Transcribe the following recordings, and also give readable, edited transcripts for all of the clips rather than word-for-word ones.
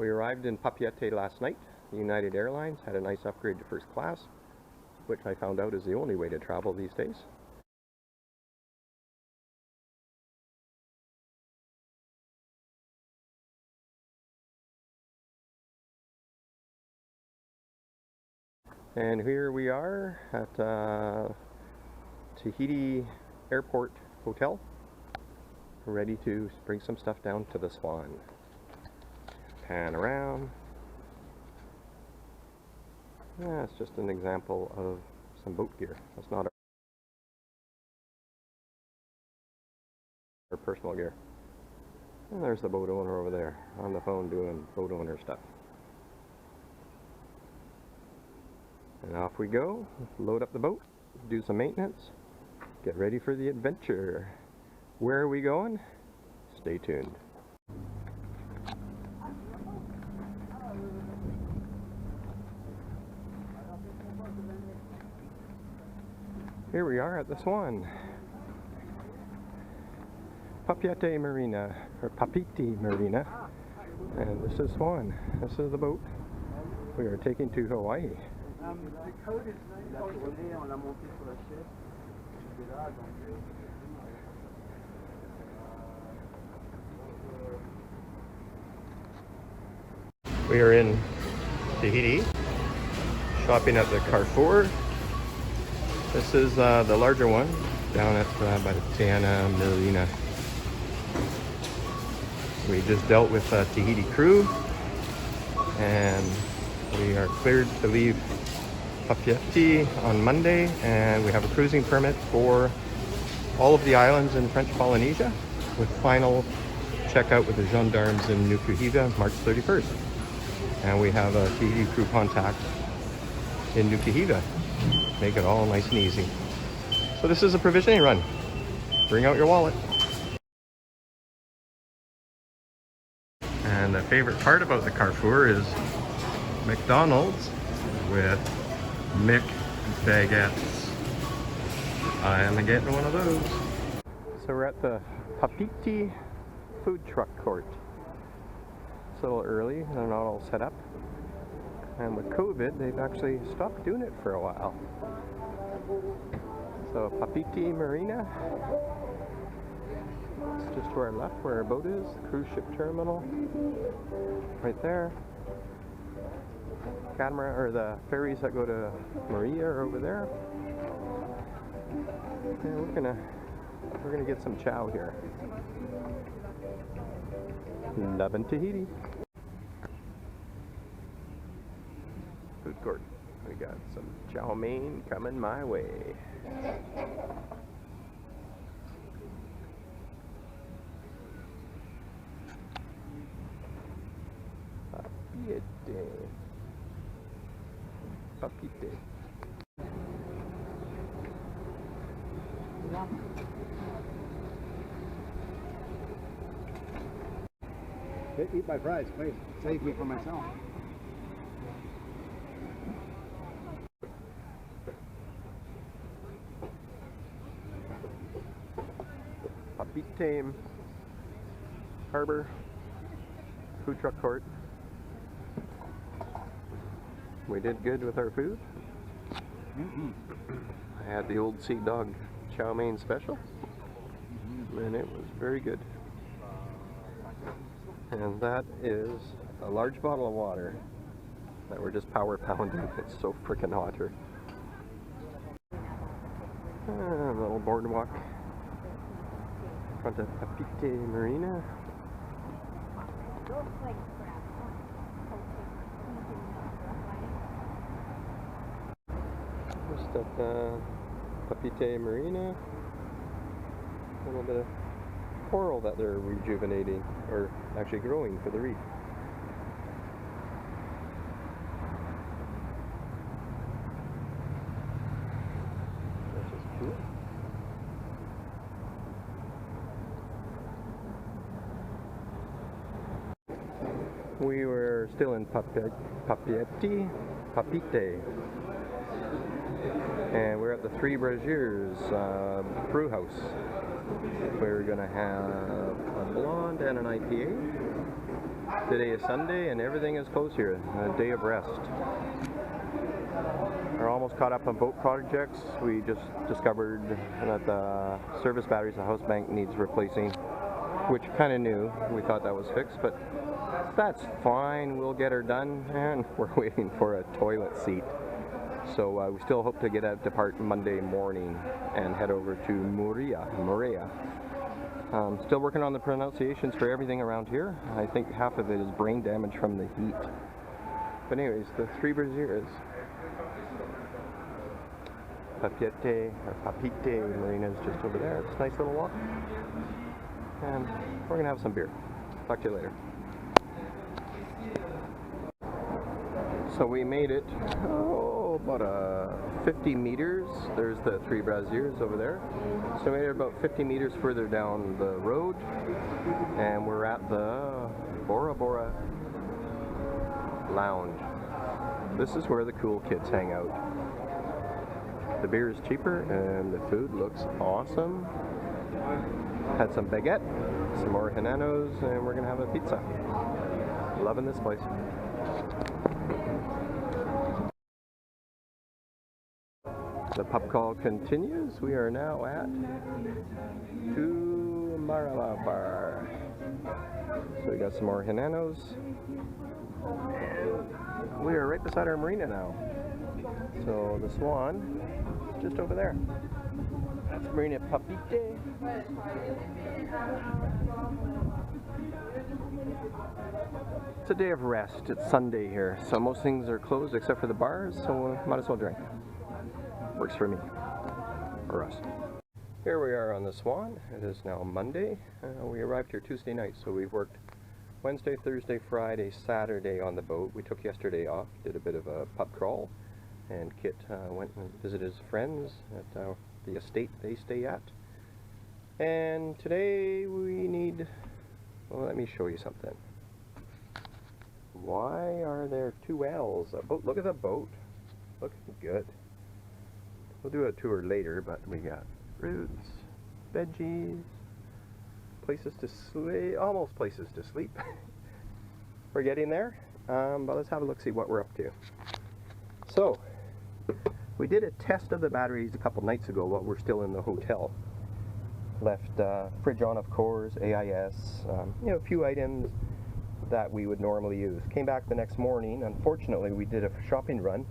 We arrived in Papeete last night. United Airlines had a nice upgrade to first class, which I found out is the only way to travel these days. And here we are at Tahiti Airport Hotel, ready to bring some stuff down to the Swan. Pan around. Yeah, it's just an example of some boat gear. That's not our personal gear. And there's the boat owner over there on the phone doing boat owner stuff. And off we go, load up the boat, do some maintenance, get ready for the adventure. Where are we going? Stay tuned. Here we are at the Swan. Papeete Marina, or Papeete Marina. And this is Swan. This is the boat we are taking to Hawaii. We are in Tahiti, shopping at the Carrefour. This is the larger one, down at by the Marina. We just dealt with Tahiti crew, and we are cleared to leave Papeete on Monday, and we have a cruising permit for all of the islands in French Polynesia, with final checkout with the gendarmes in Nukuhiva March 31st. And we have a Tahiti crew contact in Nukuhiva. Make it all nice and easy. So this is a provisioning run. Bring out your wallet. And the favorite part about the Carrefour is McDonald's with Mick baguettes. I am getting one of those. So we're at the Papeete food truck court. It's a little early, they're not all set up. And with COVID, they've actually stopped doing it for a while. So Papeete Marina. It's just to our left where our boat is, the cruise ship terminal. Right there. Catamaran, or the ferries that go to Moorea are over there. And we're gonna get some chow here. Lovin' Tahiti. Food court. We got some chow mein coming my way. Papeete. Papeete. Eat my fries, please. Save me for myself. Papeete Harbor food truck court. We did good with our food. I had the old Sea Dog chow mein special, and it was very good. And that is a large bottle of water that we're just power pounding. It's so freaking hot here. A little boardwalk in front of Papeete Marina. Just at Papeete Marina. A little bit of coral that they're rejuvenating, or actually growing for the reef. This is cool. We were still in Papeete, and we're at the Three Braziers brew house. We're gonna have a blonde and an IPA. Today is Sunday and everything is closed here, a day of rest. We're almost caught up on boat projects. We just discovered that the service batteries, the house bank needs replacing, which kind of knew. We thought that was fixed, but that's fine. We'll get her done, and we're waiting for a toilet seat. So we still hope to depart Monday morning and head over to Moorea. Still working on the pronunciations for everything around here. I think half of it is brain damage from the heat. But anyways, the three braziers. Papeete or Papeete Marina is just over there. It's a nice little walk. And we're gonna have some beer. Talk to you later. So we made it, about 50 meters. There's the three braziers over there. So we made it about 50 meters further down the road, and we're at the Bora Bora Lounge. This is where the cool kids hang out. The beer is cheaper, and the food looks awesome. Had some baguette, some more hananos, and we're gonna have a pizza. Loving this place. The pub crawl continues. We are now at Tuamotus Bar. So we got some more hananos. We are right beside our marina now. So the Swan is just over there. That's Marina Papeete. It's a day of rest. It's Sunday here, so most things are closed except for the bars, so might as well drink. Works for me, or us. Here we are on the Swan. It is now Monday. We arrived here Tuesday night, so we've worked Wednesday, Thursday, Friday, Saturday on the boat. We took yesterday off, did a bit of a pub crawl, and Kit went and visited his friends at the estate they stay at. And today we need, well, let me show you something. Why are there two L's? A boat, look at the boat. Looking good. We'll do a tour later, but we got fruits, veggies, places to sleep, almost places to sleep. We're getting there, but let's have a look, see what we're up to. So, we did a test of the batteries a couple nights ago while we're still in the hotel. Left fridge on, of course, AIS, a few items that we would normally use. Came back the next morning. Unfortunately, we did a shopping run,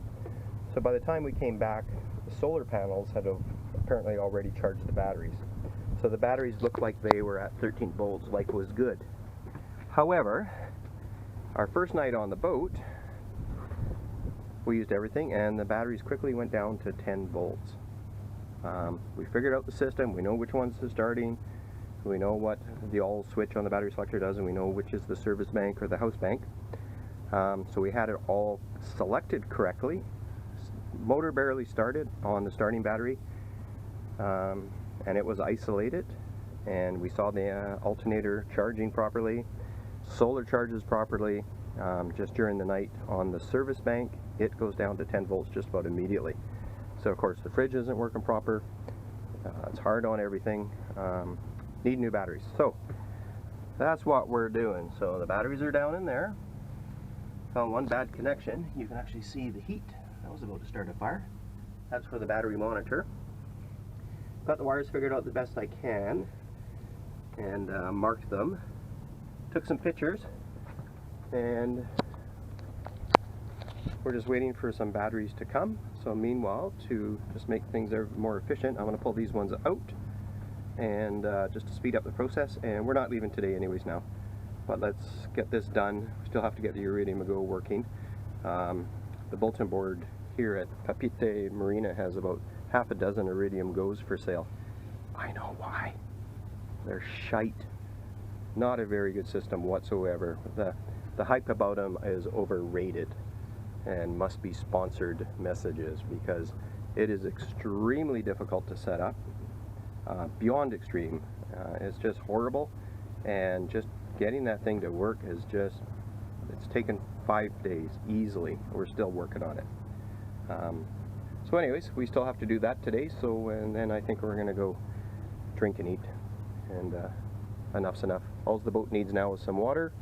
so by the time we came back, the solar panels had apparently already charged the batteries. So the batteries looked like they were at 13 volts, like was good. However, our first night on the boat, we used everything, and the batteries quickly went down to 10 volts. We figured out the system. We know which one's the starting. We know what the all switch on the battery selector does, and we know which is the service bank or the house bank. So we had it all selected correctly. Motor barely started on the starting battery, and it was isolated, and we saw the alternator charging properly, solar charges properly. Just during the night on the service bank, it goes down to 10 volts just about immediately. So of course the fridge isn't working proper. It's hard on everything. Need new batteries. So that's what we're doing. So the batteries are down in there. Found one bad connection. You can actually see the heat. That was about to start a fire. That's for the battery monitor. Got the wires figured out the best I can, and marked them. Took some pictures, and we're just waiting for some batteries to come. So meanwhile, to just make things more efficient, I'm going to pull these ones out, and just to speed up the process. And we're not leaving today anyways now, but let's get this done. We still have to get the Iridium Go working. The bulletin board here at Papeete Marina has about half a dozen Iridium Go's for sale. I know why. They're shite. Not a very good system whatsoever. The hype about them is overrated and must be sponsored messages, because it is extremely difficult to set up. Beyond extreme. It's just horrible, and just getting that thing to work is just, it's taken 5 days easily. We're still working on it. So anyways, we still have to do that today, so, and then I think we're gonna go drink and eat, and enough's enough. All the boat needs now is some water.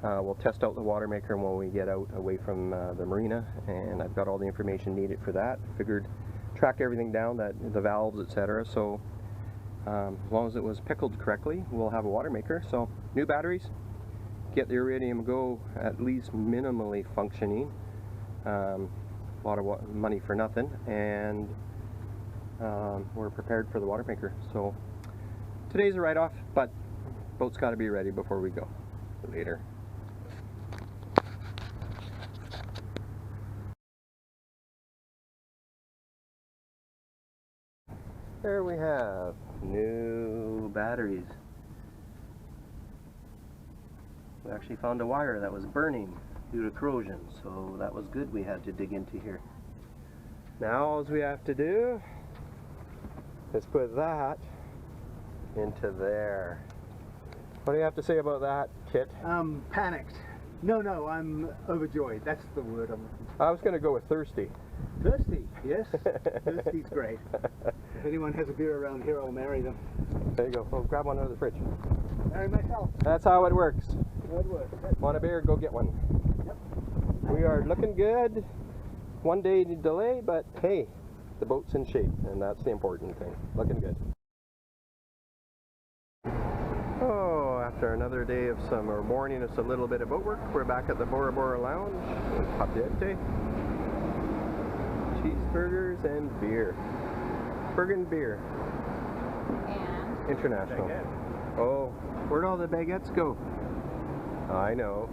We'll test out the water maker when we get out away from the marina, and I've got all the information needed for that. Figured track everything down, that the valves, etc. So as long as it was pickled correctly, we'll have a water maker. So new batteries, get the Iridium Go at least minimally functioning. A lot of money for nothing, and we're prepared for the water maker. So today's a write-off, but boat's got to be ready before we go later. There we have new batteries. We actually found a wire that was burning due to corrosion, so that was good. We had to dig into here. Now all we have to do is put that into there. What do you have to say about that, Kit? Panicked. No, I'm overjoyed. That's the word I'm looking for. I was going to go with thirsty. Thirsty, yes. Thirsty's great. If anyone has a beer around here, I'll marry them. There you go. Well, grab one out of the fridge. Marry myself. That's how it works. Good work. Want a beer? Go get one. Yep. We are looking good. 1 day delay, but hey, the boat's in shape, and that's the important thing. Looking good. Oh, after another day of or morning of a little bit of boat work, we're back at the Bora Bora Lounge in Papeete. Cheeseburgers and beer. Bergen beer. And International. Baguette. Oh, where'd all the baguettes go? I know.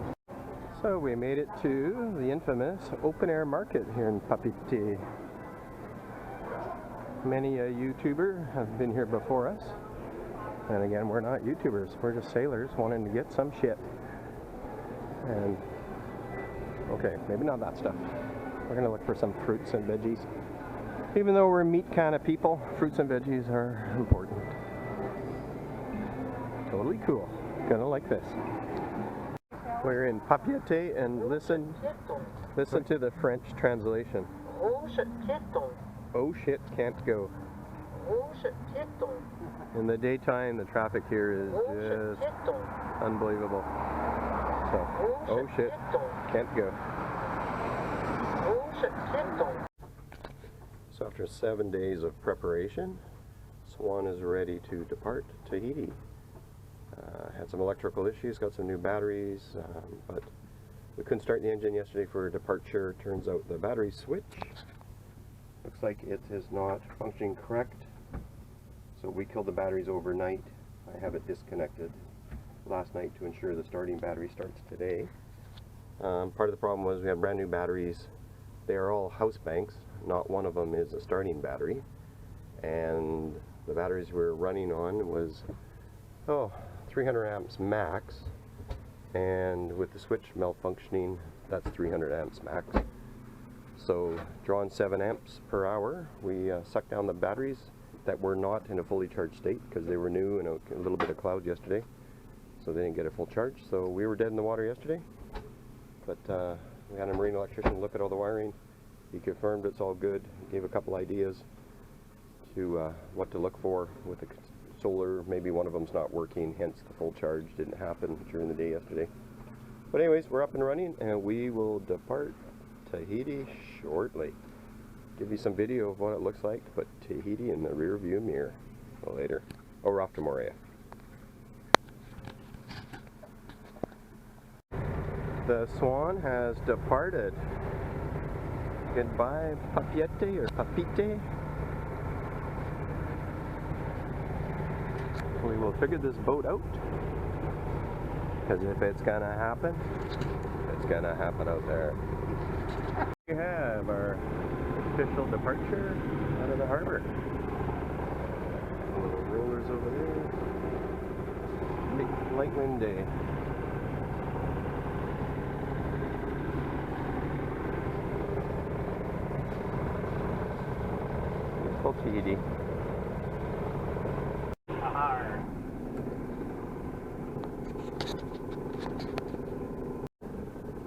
So we made it to the infamous open air market here in Papeete. Many a YouTuber have been here before us. And again, we're not YouTubers, we're just sailors wanting to get some shit. And, okay, maybe not that stuff. We're gonna look for some fruits and veggies. Even though we're meat kind of people, fruits and veggies are important. Totally cool. Gonna like this. We're in Papeete, and listen to the French translation. Oh shit, can't go. In the daytime, the traffic here is just unbelievable. So, oh shit, can't go. So after 7 days of preparation, Swan is ready to depart Tahiti. Had some electrical issues, got some new batteries, but we couldn't start the engine yesterday for departure. Turns out the battery switch looks like it is not functioning correct. So we killed the batteries overnight. I have it disconnected last night to ensure the starting battery starts today. Part of the problem was we have brand new batteries. They are all house banks. Not one of them is a starting battery. And the batteries we were running on was 300 amps max. And with the switch malfunctioning, that's 300 amps max. So drawing 7 amps per hour, we sucked down the batteries that were not in a fully charged state because they were new and a little bit of cloud yesterday, so they didn't get a full charge. So we were dead in the water yesterday, but we had a marine electrician look at all the wiring. He confirmed it's all good, gave a couple ideas to what to look for with the solar. Maybe one of them's not working, hence the full charge didn't happen during the day yesterday. But anyways, we're up and running, and we will depart Tahiti shortly. Give you some video of what it looks like to put Tahiti in the rear view mirror later. Oh, we're off to Moorea. The Swan has departed. Goodbye, Papeete or Papeete. We will figure this boat out, because if it's gonna happen, it's gonna happen out there. We have our official departure out of the harbor. Little rollers over there. Big light wind day. Beautiful Tahiti.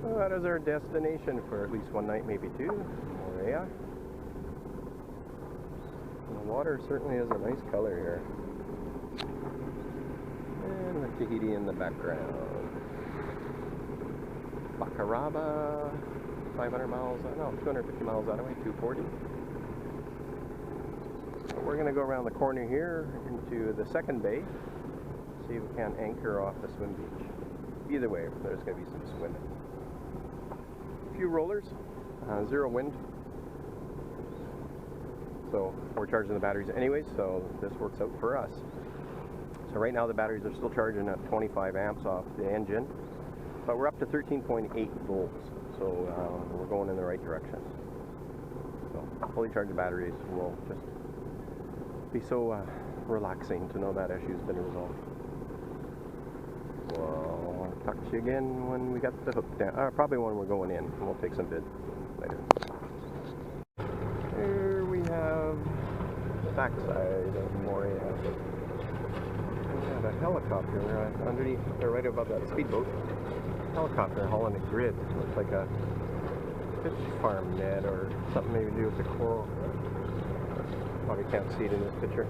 Well, that is our destination for at least one night, maybe two. Moorea. The water certainly is a nice color here. And the Tahiti in the background. Bacaraba, 500 miles, no, 250 miles that way, 240. So we're going to go around the corner here into the second bay, see if we can anchor off the swim beach. Either way, there's going to be some swimming. A few rollers, zero wind. So we're charging the batteries anyway, so this works out for us. So right now the batteries are still charging at 25 amps off the engine, but we're up to 13.8 volts, so we're going in the right direction. So fully charged batteries will just be so relaxing to know that issue's been resolved. Well, I'll talk to you again when we got the hook down, probably when we're going in, and we'll take some bids later. Here we have the backside of Moorea. We have a helicopter underneath, or right above that speedboat. Helicopter hauling a grid. Looks like a fish farm net or something maybe to do with the coral. Probably can't see it in this picture.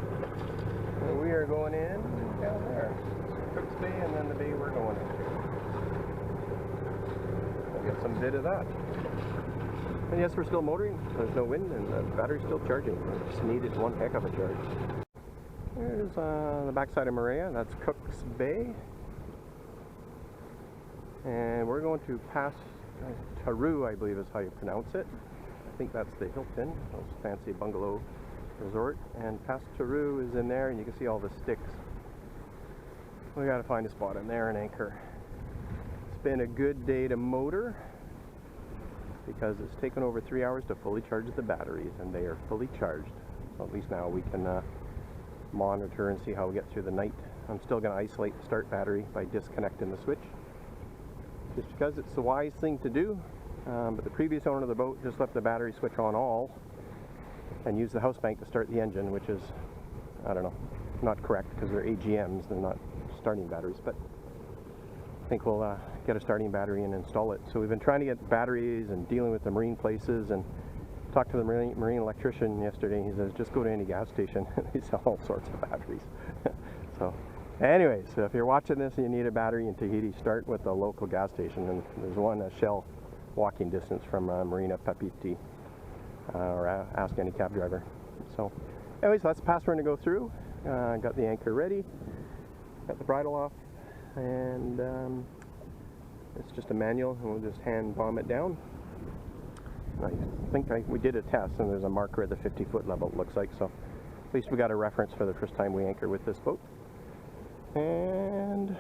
And we are going in down there. Cook's Bay, and then the bay we're going into. We'll get some bit of that. And yes, we're still motoring. There's no wind, and the battery's still charging. We just needed one heck of a charge. There's the backside of Moorea. That's Cook's Bay. And we're going to Taru, I believe is how you pronounce it. I think that's the Hilton, those fancy bungalow resort. And past Taru is in there, and you can see all the sticks. We got to find a spot in there and anchor. It's been a good day to motor because it's taken over 3 hours to fully charge the batteries, and they are fully charged. So at least now we can monitor and see how we get through the night. I'm still going to isolate the start battery by disconnecting the switch, just because it's the wise thing to do. But the previous owner of the boat just left the battery switch on all and used the house bank to start the engine, which is, I don't know, not correct because they're AGMs, they're not starting batteries, but I think we'll get a starting battery and install it. So we've been trying to get batteries and dealing with the marine places, and talked to the marine electrician yesterday. He says just go to any gas station. They sell all sorts of batteries. So anyways, so if you're watching this and you need a battery in Tahiti, start with the local gas station, and there's one at Shell walking distance from Marina, Papeete, or ask any cab driver. So anyways, that's the pass we're going to go through. Got the anchor ready, got the bridle off, and it's just a manual, and we'll just hand bomb it down. I think we did a test, and there's a marker at the 50-foot level, it looks like, so at least we got a reference for the first time we anchor with this boat. And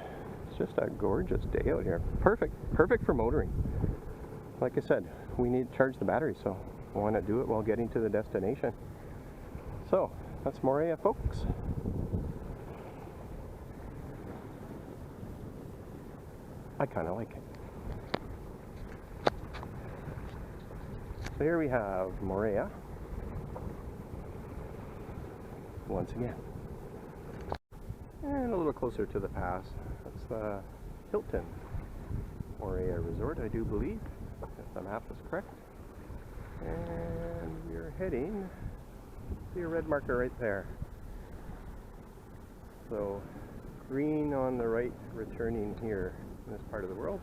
it's just a gorgeous day out here. Perfect for motoring. Like I said, we need to charge the battery, so I want to do it while getting to the destination. So that's Moorea, folks. I kind of like it. So here we have Moorea once again. And a little closer to the pass, that's the Hilton Moorea Resort, I do believe, if the map is correct. And we're heading, see a red marker right there. So green on the right, returning here in this part of the world.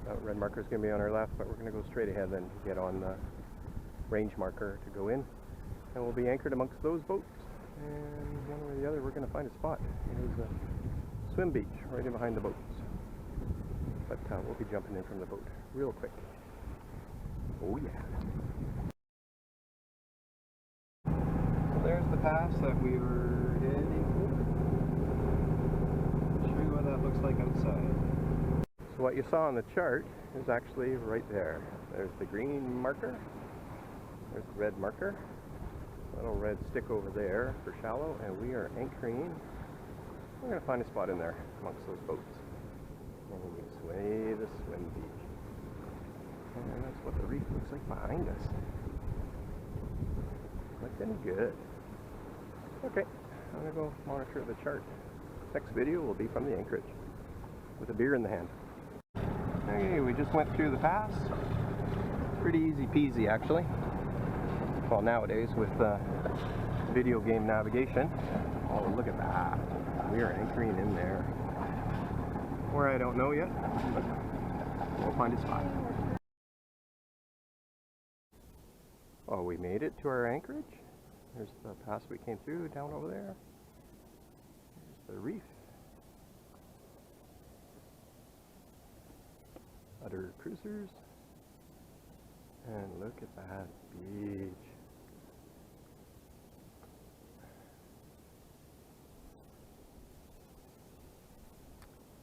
That red marker is going to be on our left, but we're going to go straight ahead then to get on the range marker to go in. And we'll be anchored amongst those boats. And one way or the other, we're going to find a spot. There's the swim beach right in behind the boats. But we'll be jumping in from the boat real quick. Oh yeah. So there's the pass that we were heading for. I'll show you what that looks like outside. So what you saw on the chart is actually right there. There's the green marker. There's the red marker. Little red stick over there for shallow, and we are anchoring. We're going to find a spot in there amongst those boats. And we sway the swim beach. And that's what the reef looks like behind us. Looking good. Okay, I'm going to go monitor the chart. Next video will be from the anchorage with a beer in the hand. Okay, we just went through the pass. Pretty easy peasy actually. Well, nowadays with video game navigation. Oh, look at that. We are anchoring in there. Where I don't know yet, but We'll find a spot. Oh, we made it to our anchorage. There's the pass we came through down over there. There's the reef. Other cruisers. And look at that beach.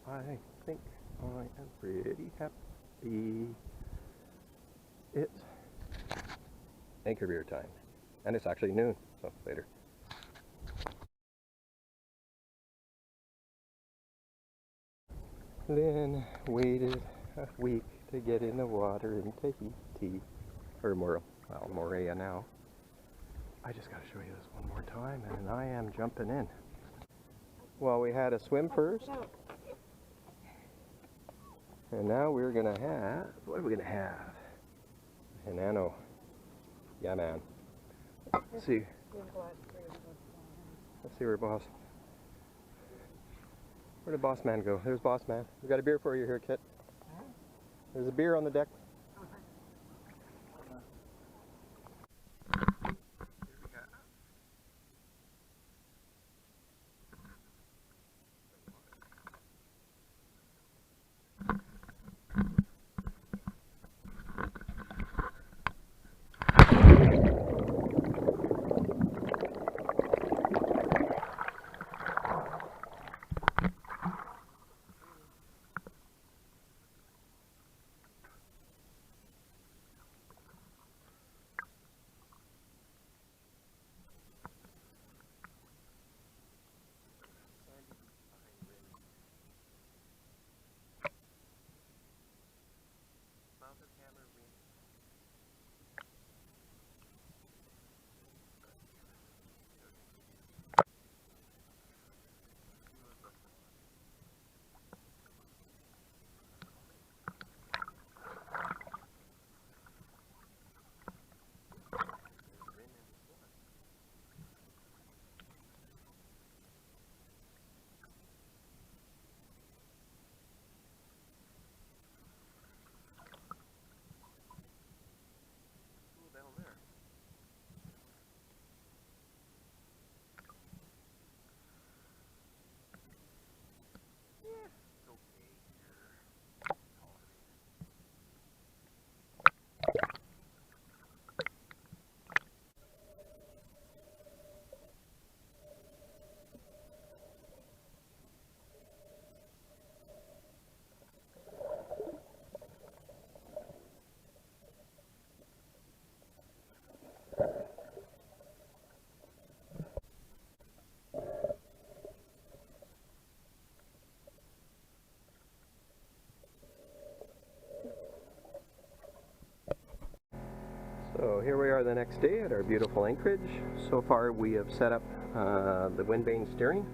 I think I am pretty happy. It's anchor beer time. And it's actually noon, so later. Lynn waited a week to get in the water in Tahiti. Or Moorea now. I just gotta show you this one more time, and I am jumping in. Well, we had a swim first. And now we're gonna have, what are we gonna have? An nano. Yeah, man. Let's see. Let's see where where did boss man go? There's boss man. We got a beer for you here, Kit. There's a beer on the deck. So here we are the next day at our beautiful anchorage. So far we have set up the wind vane steering.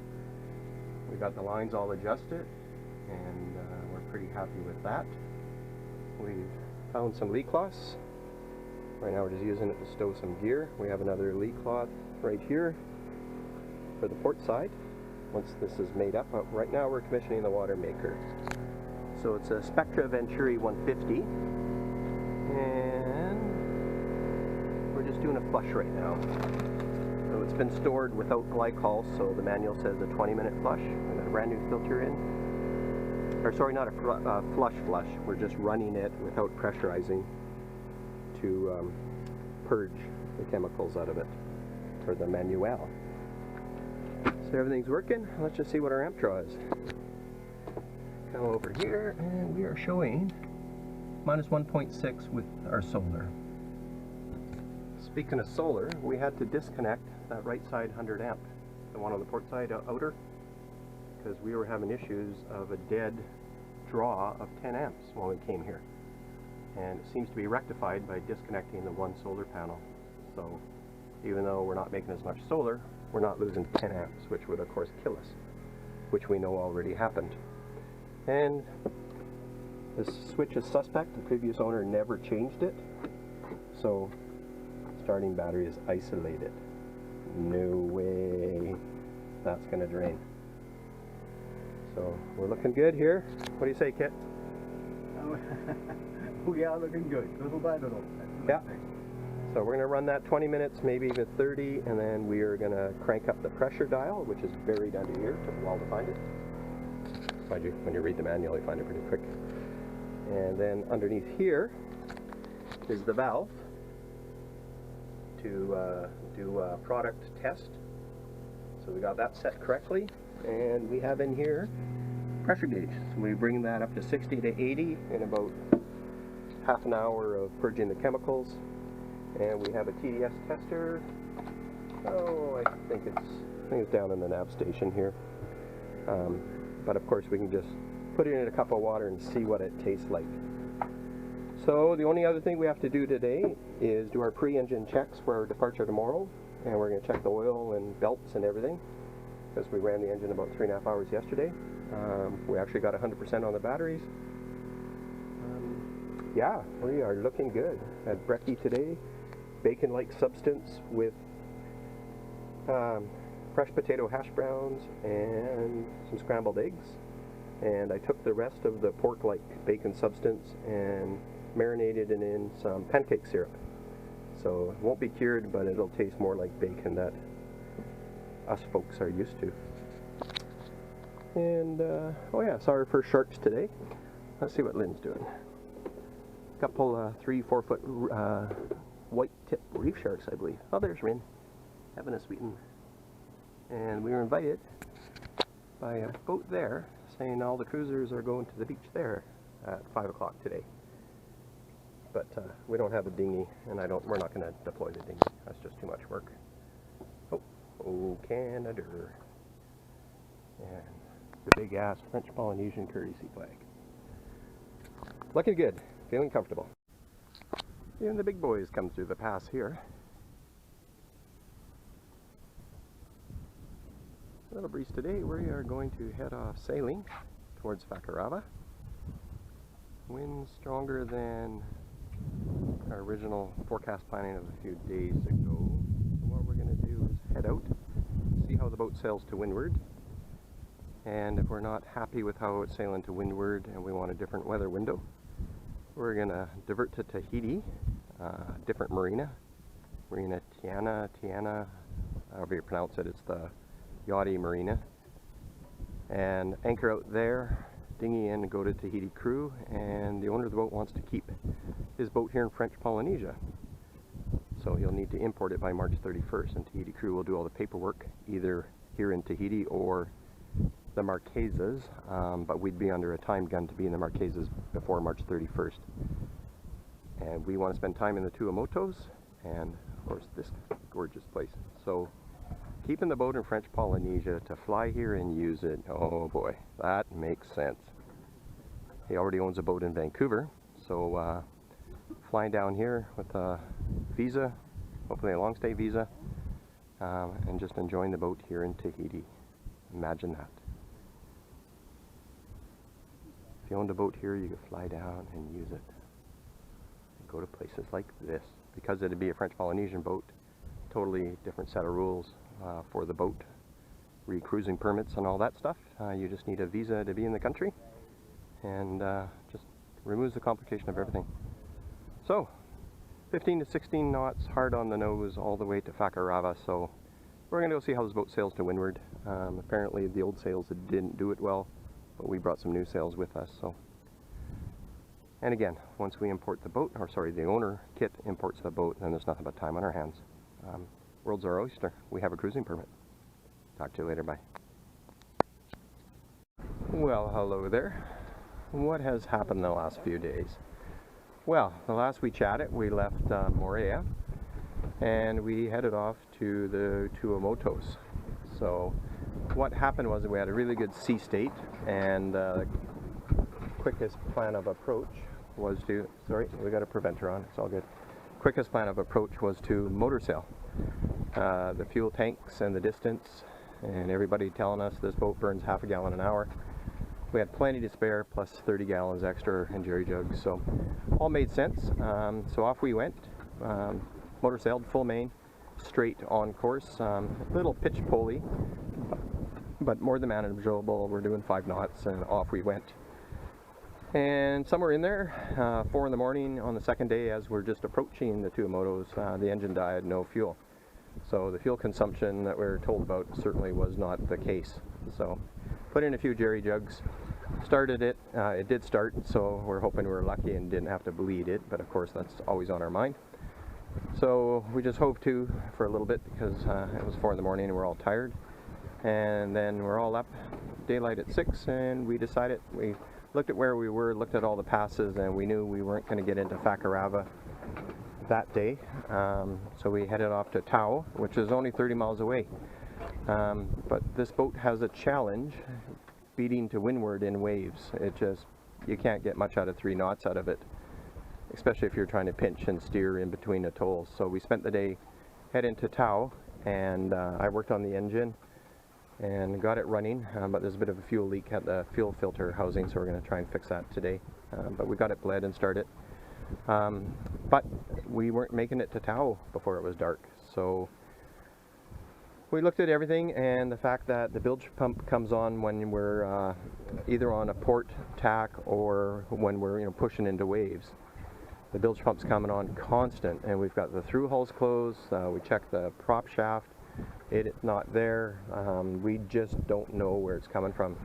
We got the lines all adjusted, and we're pretty happy with that. We've found some lee cloths. Right now we're just using it to stow some gear. We have another lee cloth right here for the port side once this is made up. But right now we're commissioning the water maker. So it's a Spectra Venturi 150, and we're just doing a flush right now. So it's been stored without glycol, so the manual says a 20-minute flush. We got a brand new filter in. Or sorry, not a flush. We're just running it without pressurizing to purge the chemicals out of it for the manual. So everything's working. Let's just see what our amp draw is. Come over here, and we are showing minus 1.6 with our solar. Speaking of solar, we had to disconnect that right side 100 amp, the one on the port side outer, because we were having issues of a dead draw of 10 amps when we came here. And it seems to be rectified by disconnecting the one solar panel. So even though we're not making as much solar, we're not losing 10 amps, which would of course kill us, which we know already happened. And this switch is suspect. The previous owner never changed it, so starting battery is isolated. No way that's going to drain. So we're looking good here. What do you say, Kit? We are looking good, little by little. That's the Yeah. main thing. So we're going to run that 20 minutes, maybe even 30, and then we are going to crank up the pressure dial, which is buried under here. Took a while to find it. Mind you, when you read the manual, you find it pretty quick. And then underneath here is the valve to do a product test. So we got that set correctly, and we have in here pressure gauge. So we bring that up to 60 to 80 in about half an hour of purging the chemicals. And we have a TDS tester. Oh, I think it's down in the nav station here. But of course we can just put it in a cup of water and see what it tastes like. So the only other thing we have to do today is do our pre-engine checks for our departure tomorrow. And we're going to check the oil and belts and everything, because we ran the engine about 3.5 hours yesterday. We actually got 100% on the batteries. Yeah, we are looking good. Had brekkie today, bacon-like substance with fresh potato hash browns and some scrambled eggs. And I took the rest of the pork-like bacon substance and marinated it in some pancake syrup. So it won't be cured, but it'll taste more like bacon that us folks are used to. And, oh yeah, saw our first sharks today. Let's see what Lynn's doing. Couple 3-4 foot white tip reef sharks, I believe. Oh, there's Rin, having a sweeten. And we were invited by a boat there, saying all the cruisers are going to the beach there at 5 o'clock today. But we don't have a dinghy, and we're not going to deploy the dinghy. That's just too much work. Oh, Canada. And the big ass French Polynesian courtesy flag. Looking good, feeling comfortable. Even the big boys come through the pass here. A little breeze today. We are going to head off sailing towards Fakarava. Wind stronger than our original forecast planning of a few days ago. So what we're going to do is head out, see how the boat sails to windward, and if we're not happy with how it's sailing to windward and we want a different weather window, we're going to divert to Tahiti, different marina, Marina Tiana, however you pronounce it. It's the Yachty Marina, and anchor out there, dinghy in, and go to Tahiti Crew. And the owner of the boat wants to keep his boat here in French Polynesia, so he'll need to import it by March 31st, and Tahiti Crew will do all the paperwork either here in Tahiti or the Marquesas, but we'd be under a time gun to be in the Marquesas before March 31st. And we want to spend time in the Tuamotus and of course this gorgeous place. So keeping the boat in French Polynesia to fly here and use it, oh boy, that makes sense. He already owns a boat in Vancouver, so flying down here with a visa, hopefully a long stay visa, and just enjoying the boat here in Tahiti. Imagine that. If you owned a boat here, you could fly down and use it. And go to places like this. Because it'd be a French Polynesian boat, totally different set of rules for the boat. Re-cruising permits and all that stuff. You just need a visa to be in the country. And just removes the complication of everything. So, 15 to 16 knots, hard on the nose, all the way to Fakarava. So, we're going to go see how this boat sails to windward. Apparently the old sails didn't do it well, but we brought some new sails with us. So, and again, once we import the boat, or sorry, the owner, Kit, imports the boat, then there's nothing but time on our hands. World's our oyster. We have a cruising permit. Talk to you later. Bye. Well, hello there. What has happened the last few days? Well, the last we chatted, we left Moorea, and we headed off to the Tuamotus. So what happened was that we had a really good sea state, and the quickest plan of approach was to, sorry, we got a preventer on, it's all good. Quickest plan of approach was to motor sail. The fuel tanks and the distance, and everybody telling us this boat burns half a gallon an hour. We had plenty to spare, plus 30 gallons extra in jerry jugs, so all made sense. So off we went, motor sailed full main, straight on course. Little pitch pulley, but more than manageable. We're doing 5 knots, and off we went. And somewhere in there, 4 in the morning on the second day, as we're just approaching the Tuamotus, the engine died, no fuel. So the fuel consumption that we were told about certainly was not the case. So put in a few jerry jugs, started it, it did start, so we're hoping we were lucky and didn't have to bleed it, but of course that's always on our mind. So we just hove to for a little bit because it was 4 in the morning and we're all tired. And then we're all up, daylight at 6, and we decided, we looked at where we were, looked at all the passes, and we knew we weren't going to get into Whakarava that day. So we headed off to Tau, which is only 30 miles away. But this boat has a challenge beating to windward in waves. It just, you can't get much out of 3 knots out of it, especially if you're trying to pinch and steer in between atolls. So we spent the day heading to Tau, and I worked on the engine and got it running, but there's a bit of a fuel leak at the fuel filter housing, so we're going to try and fix that today. But we got it bled and started. But we weren't making it to Tau before it was dark, so we looked at everything, and the fact that the bilge pump comes on when we're either on a port tack or when we're pushing into waves. The bilge pump's coming on constant, and we've got the through hulls closed. We checked the prop shaft. It's not there. We just don't know where it's coming from.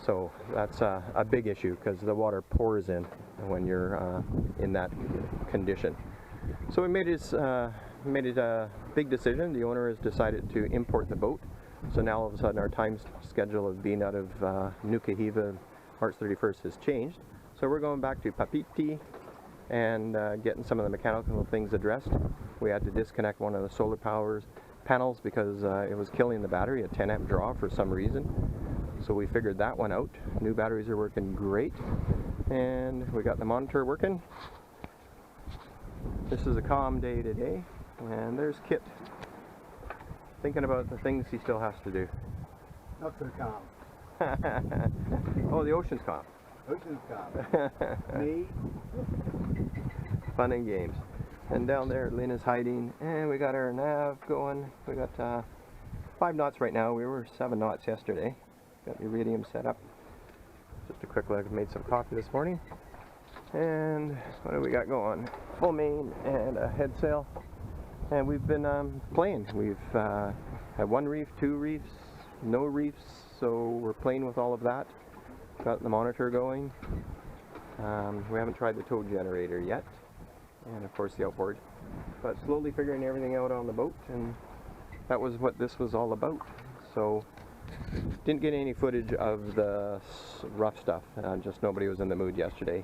So that's a big issue because the water pours in when you're in that condition. So we made it a big decision. The owner has decided to import the boat. So now all of a sudden our time schedule of being out of Nukuhiva March 31st has changed. So we're going back to Papeete and getting some of the mechanical things addressed. We had to disconnect one of the solar panels because it was killing the battery, a 10 amp draw for some reason. So we figured that one out. New batteries are working great, and we got the monitor working. This is a calm day today, and there's Kit thinking about the things he still has to do. Not so calm. Oh, the ocean's calm. Ocean's calm. Me? Fun and games. And down there, Lynn is hiding, and we got our nav going. We got 5 knots right now. We were 7 knots yesterday. Got the iridium set up. Just a quick look. I made some coffee this morning. And what do we got going? Full main and a head sail. And we've been playing. We've had 1 reef, 2 reefs, no reefs, so we're playing with all of that. Got the monitor going. We haven't tried the tow generator yet. And of course the outboard, but slowly figuring everything out on the boat, and that was what this was all about. So didn't get any footage of the rough stuff, just nobody was in the mood yesterday.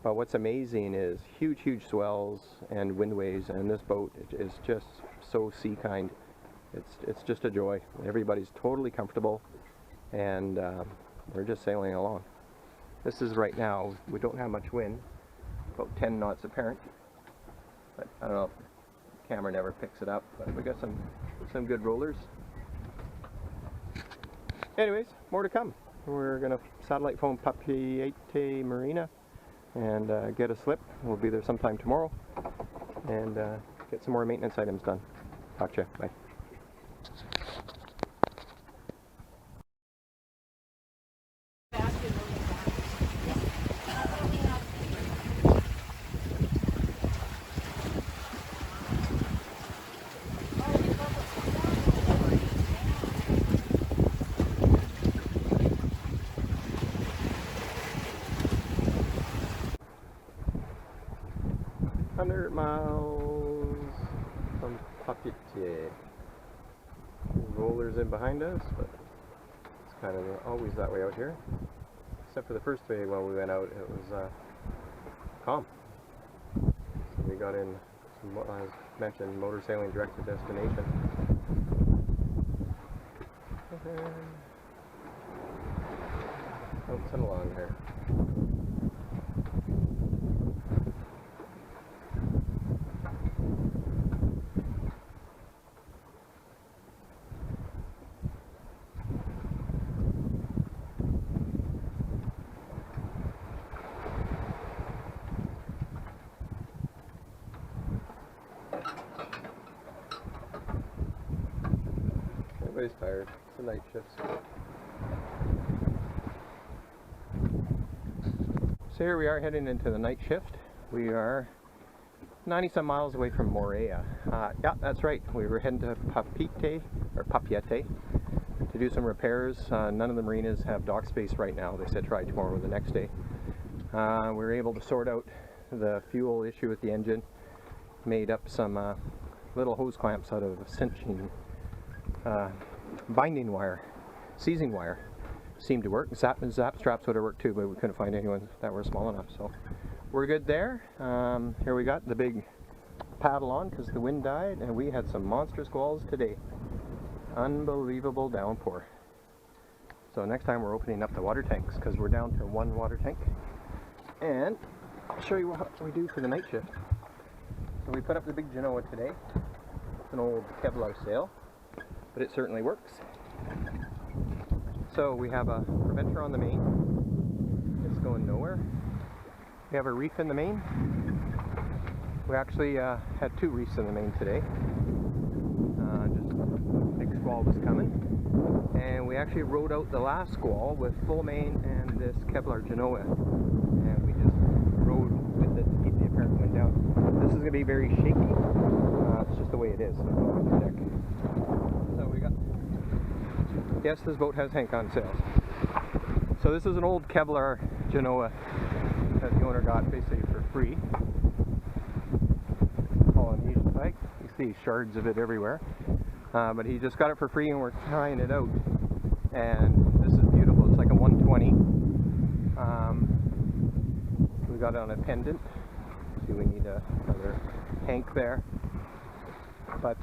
But what's amazing is huge swells and wind waves, and this boat is just so sea kind. It's just a joy. Everybody's totally comfortable, and we're just sailing along. This is right now, we don't have much wind. About 10 knots apparent, but I don't know if the camera never picks it up, but we got some good rollers. Anyways, more to come. We're gonna satellite phone Papeete Marina and get a slip. We'll be there sometime tomorrow and get some more maintenance items done. Talk to you. Bye. Miles from Papeete. Rollers in behind us, but it's kind of always that way out here. Except for the first day while we went out, it was calm. So we got in, as mentioned, motor sailing direct to destination. Bouncing along here. Everybody's tired. It's a night shift. So here we are heading into the night shift. We are 90 some miles away from Moorea. Yeah, that's right. We were heading to Papeete to do some repairs. None of the marinas have dock space right now. They said try tomorrow or the next day. We were able to sort out the fuel issue with the engine. Made up some little hose clamps out of cinching binding wire, seizing wire. Seemed to work. Zap straps would have worked too, but we couldn't find anyone that were small enough. So we're good there. Here we got the big paddle on because the wind died, and we had some monster squalls today. Unbelievable downpour. So next time we're opening up the water tanks because we're down to one water tank. And I'll show you what we do for the night shift. So we put up the big Genoa today. It's an old Kevlar sail, but it certainly works. So we have a preventer on the main. It's going nowhere. We have a reef in the main. We actually had 2 reefs in the main today. Just a big squall was coming. And we actually rode out the last squall with full main and this Kevlar Genoa. And we just rode with it to keep the apparent wind down. This is going to be very shaky. It's just the way it is on the deck. So we got... Yes, this boat has Hank on sails. So this is an old Kevlar Genoa that the owner got basically for free. Polynesian flag. You see shards of it everywhere. But he just got it for free and we're trying it out. And this is beautiful. It's like a 120. We got it on a pendant. See, we need another Hank there. But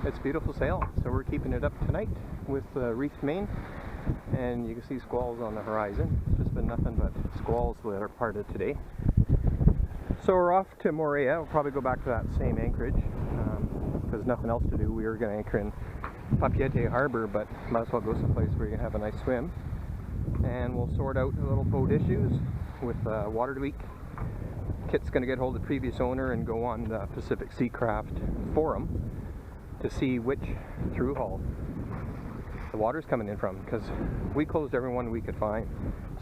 it's a beautiful sail. So we're keeping it up tonight with the reefed main. And you can see squalls on the horizon. It's just been nothing but squalls that are part of today. So we're off to Moorea. We'll probably go back to that same anchorage. There's nothing else to do. We were going to anchor in Papeete Harbor, but might as well go someplace where you can have a nice swim. And we'll sort out the little boat issues with water leak. Kit's going to get hold of the previous owner and go on the Pacific Seacraft forum to see which through hull the water's coming in from, because we closed every one we could find.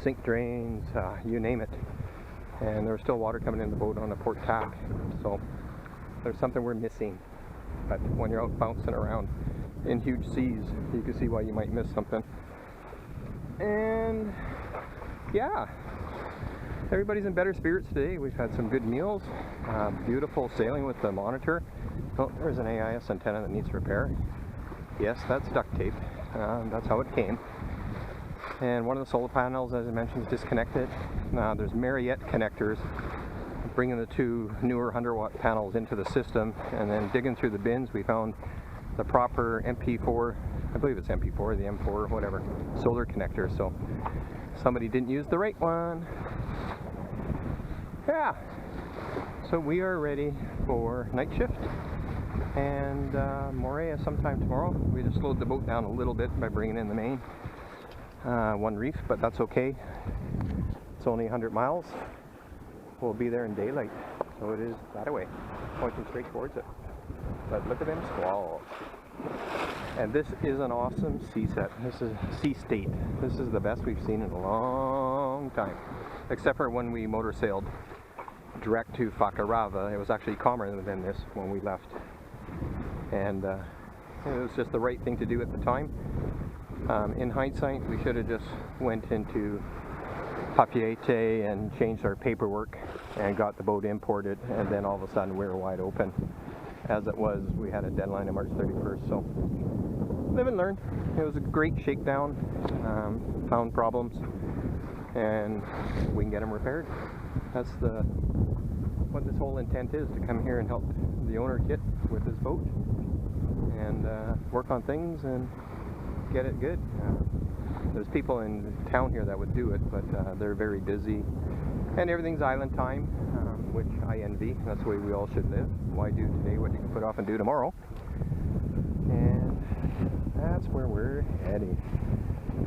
Sink drains, you name it. And there was still water coming in the boat on the port tack. So there's something we're missing. But when you're out bouncing around in huge seas, you can see why you might miss something. And yeah, everybody's in better spirits today. We've had some good meals, beautiful sailing with the monitor. Oh, there's an AIS antenna that needs repair. Yes, that's duct tape. That's how it came. And one of the solar panels, as I mentioned, is disconnected. There's Marriott connectors, bringing the 2 newer 100-watt panels into the system, and then digging through the bins, we found the proper MP4, I believe it's MP4, the M4, whatever, solar connector. So somebody didn't use the right one. Yeah. So we are ready for night shift. And Moorea sometime tomorrow. We just slowed the boat down a little bit by bringing in the main. 1 reef, but that's okay. It's only 100 miles. We'll be there in daylight. So it is that away, pointing straight towards it. But look at them squalls. And this is an awesome sea set. This is sea state. This is the best we've seen in a long time. Except for when we motor sailed direct to Whakarava. It was actually calmer than this when we left. And it was just the right thing to do at the time. In hindsight, we should have just went into Papeete and changed our paperwork and got the boat imported, and then all of a sudden we were wide open. As it was, we had a deadline of March 31st, so live and learn. It was a great shakedown, found problems, and we can get them repaired. That's what this whole intent is, to come here and help the owner Kit with his boat and work on things and get it good. There's people in town here that would do it, but they're very busy and everything's island time, which I envy. That's the way we all should live. Why do today what you can put off and do tomorrow? And that's where we're heading.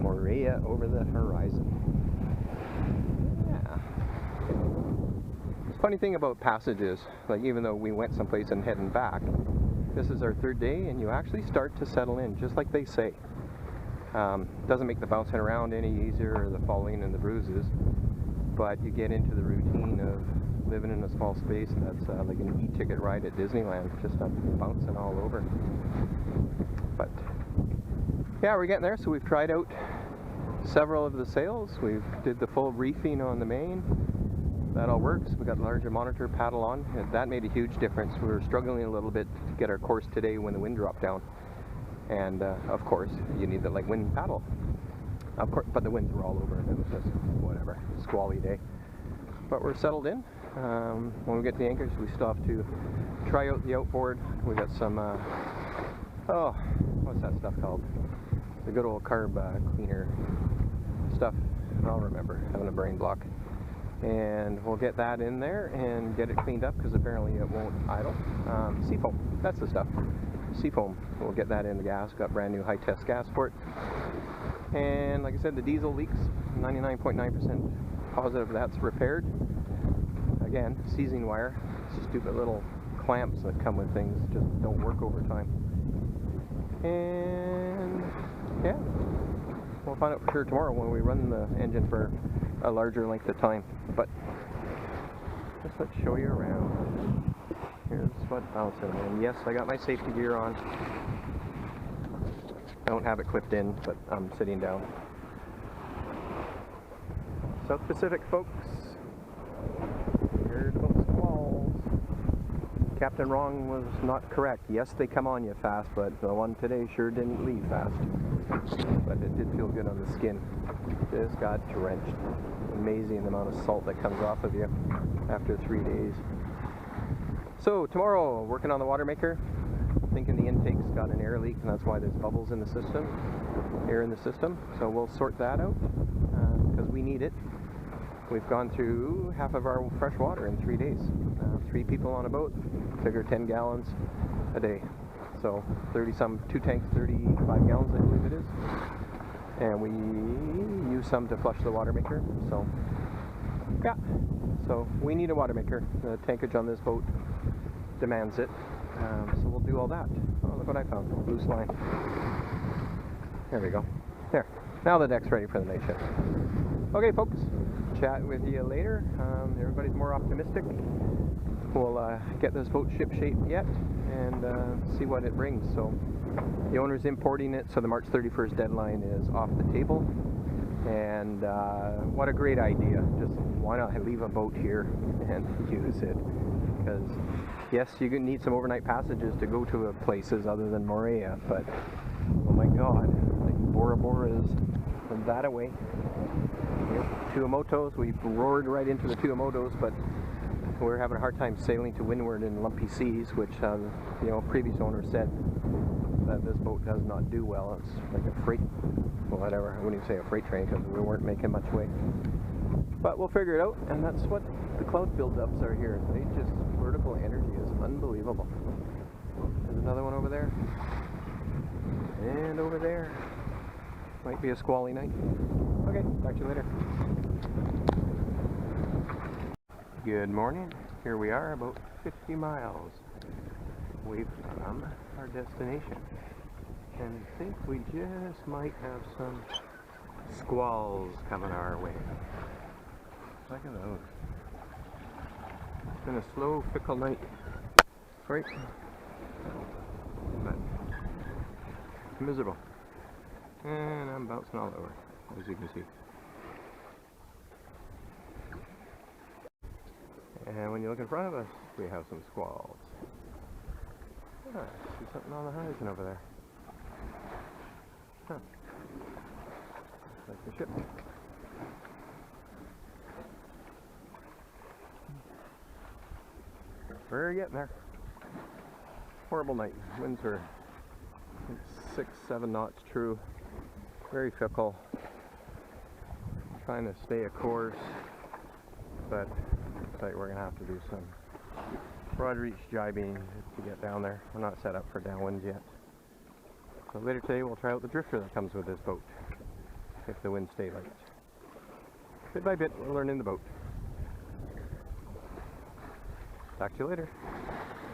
Moorea over the horizon. Yeah. Funny thing about passages, like even though we went someplace and heading back, this is our 3rd day and you actually start to settle in, just like they say. Doesn't make the bouncing around any easier or the falling and the bruises, but you get into the routine of living in a small space that's like an e-ticket ride at Disneyland, just bouncing all over. But yeah, we're getting there. So we've tried out several of the sails. We did the full reefing on the main. That all works. We got a larger monitor paddle on. That made a huge difference. We were struggling a little bit to get our course today when the wind dropped down. And of course, you need the like wind paddle. Of course, but the winds were all over, and it was just whatever, squally day. But we're settled in. When we get to the anchors, we still have to try out the outboard. We got some, oh, what's that stuff called? The good old carb cleaner stuff. I'll remember, having a brain block. And we'll get that in there and get it cleaned up because apparently it won't idle. Seafoam, that's the stuff. Seafoam, we'll get that in the gas. Got brand new high test gas for it. And like I said, the diesel leaks, 99.9% positive that's repaired. Again, seizing wire, stupid little clamps that come with things just don't work over time. And yeah, we'll find out for sure tomorrow when we run the engine for a larger length of time. But just let's show you around. Here's what bouncing. And yes, I got my safety gear on. I don't have it clipped in, but I'm sitting down. South Pacific, folks. Here's about squalls. Captain Wrong was not correct. Yes, they come on you fast, but the one today sure didn't leave fast. But it did feel good on the skin. Just got drenched. Amazing the amount of salt that comes off of you after 3 days. So tomorrow, working on the water maker. Thinking the intake's got an air leak, and that's why there's bubbles in the system, air in the system. So we'll sort that out because we need it. We've gone through half of our fresh water in 3 days. 3 people on a boat, figure 10 gallons a day. So 2 tanks, 35 gallons, I believe it is. And we use some to flush the water maker. So yeah, so we need a water maker. The tankage on this boat demands it. So we'll do all that. Oh, look what I found. Loose line. There we go. There. Now the deck's ready for the night shift. Okay, folks. Chat with you later. Everybody's more optimistic. We'll get this boat ship shape yet and see what it brings. So the owner's importing it, so the March 31st deadline is off the table. And what a great idea. Just why not leave a boat here and use it? Because yes, you need some overnight passages to go to places other than Moorea, but oh my god, like Bora Bora is that away. Yep. Tuamotus, we roared right into the Tuamotus, but we're having a hard time sailing to windward in lumpy seas, which previous owner said that this boat does not do well. It's like a freight, well, whatever, I wouldn't even say a freight train because we weren't making much way. But we'll figure it out, and that's what the cloud buildups are here. They just, vertical energy is unbelievable. There's another one over there. And over there. Might be a squally night. Okay, talk to you later. Good morning. Here we are, about 50 miles away from our destination. And I think we just might have some squalls coming our way. Look at those. It's been a slow, fickle night, right? But miserable. And I'm bouncing all over, as you can see. And when you look in front of us, we have some squalls. Ah, I see something on the horizon over there. Huh. Like the ship. We're getting there. Horrible night. Winds are 6-7 knots true. Very fickle. Trying to stay a course, but looks like we're gonna have to do some broad reach jibing to get down there. We're not set up for downwinds yet. So later today we'll try out the drifter that comes with this boat, if the winds stay light. Bit by bit, we're learning the boat. Talk to you later.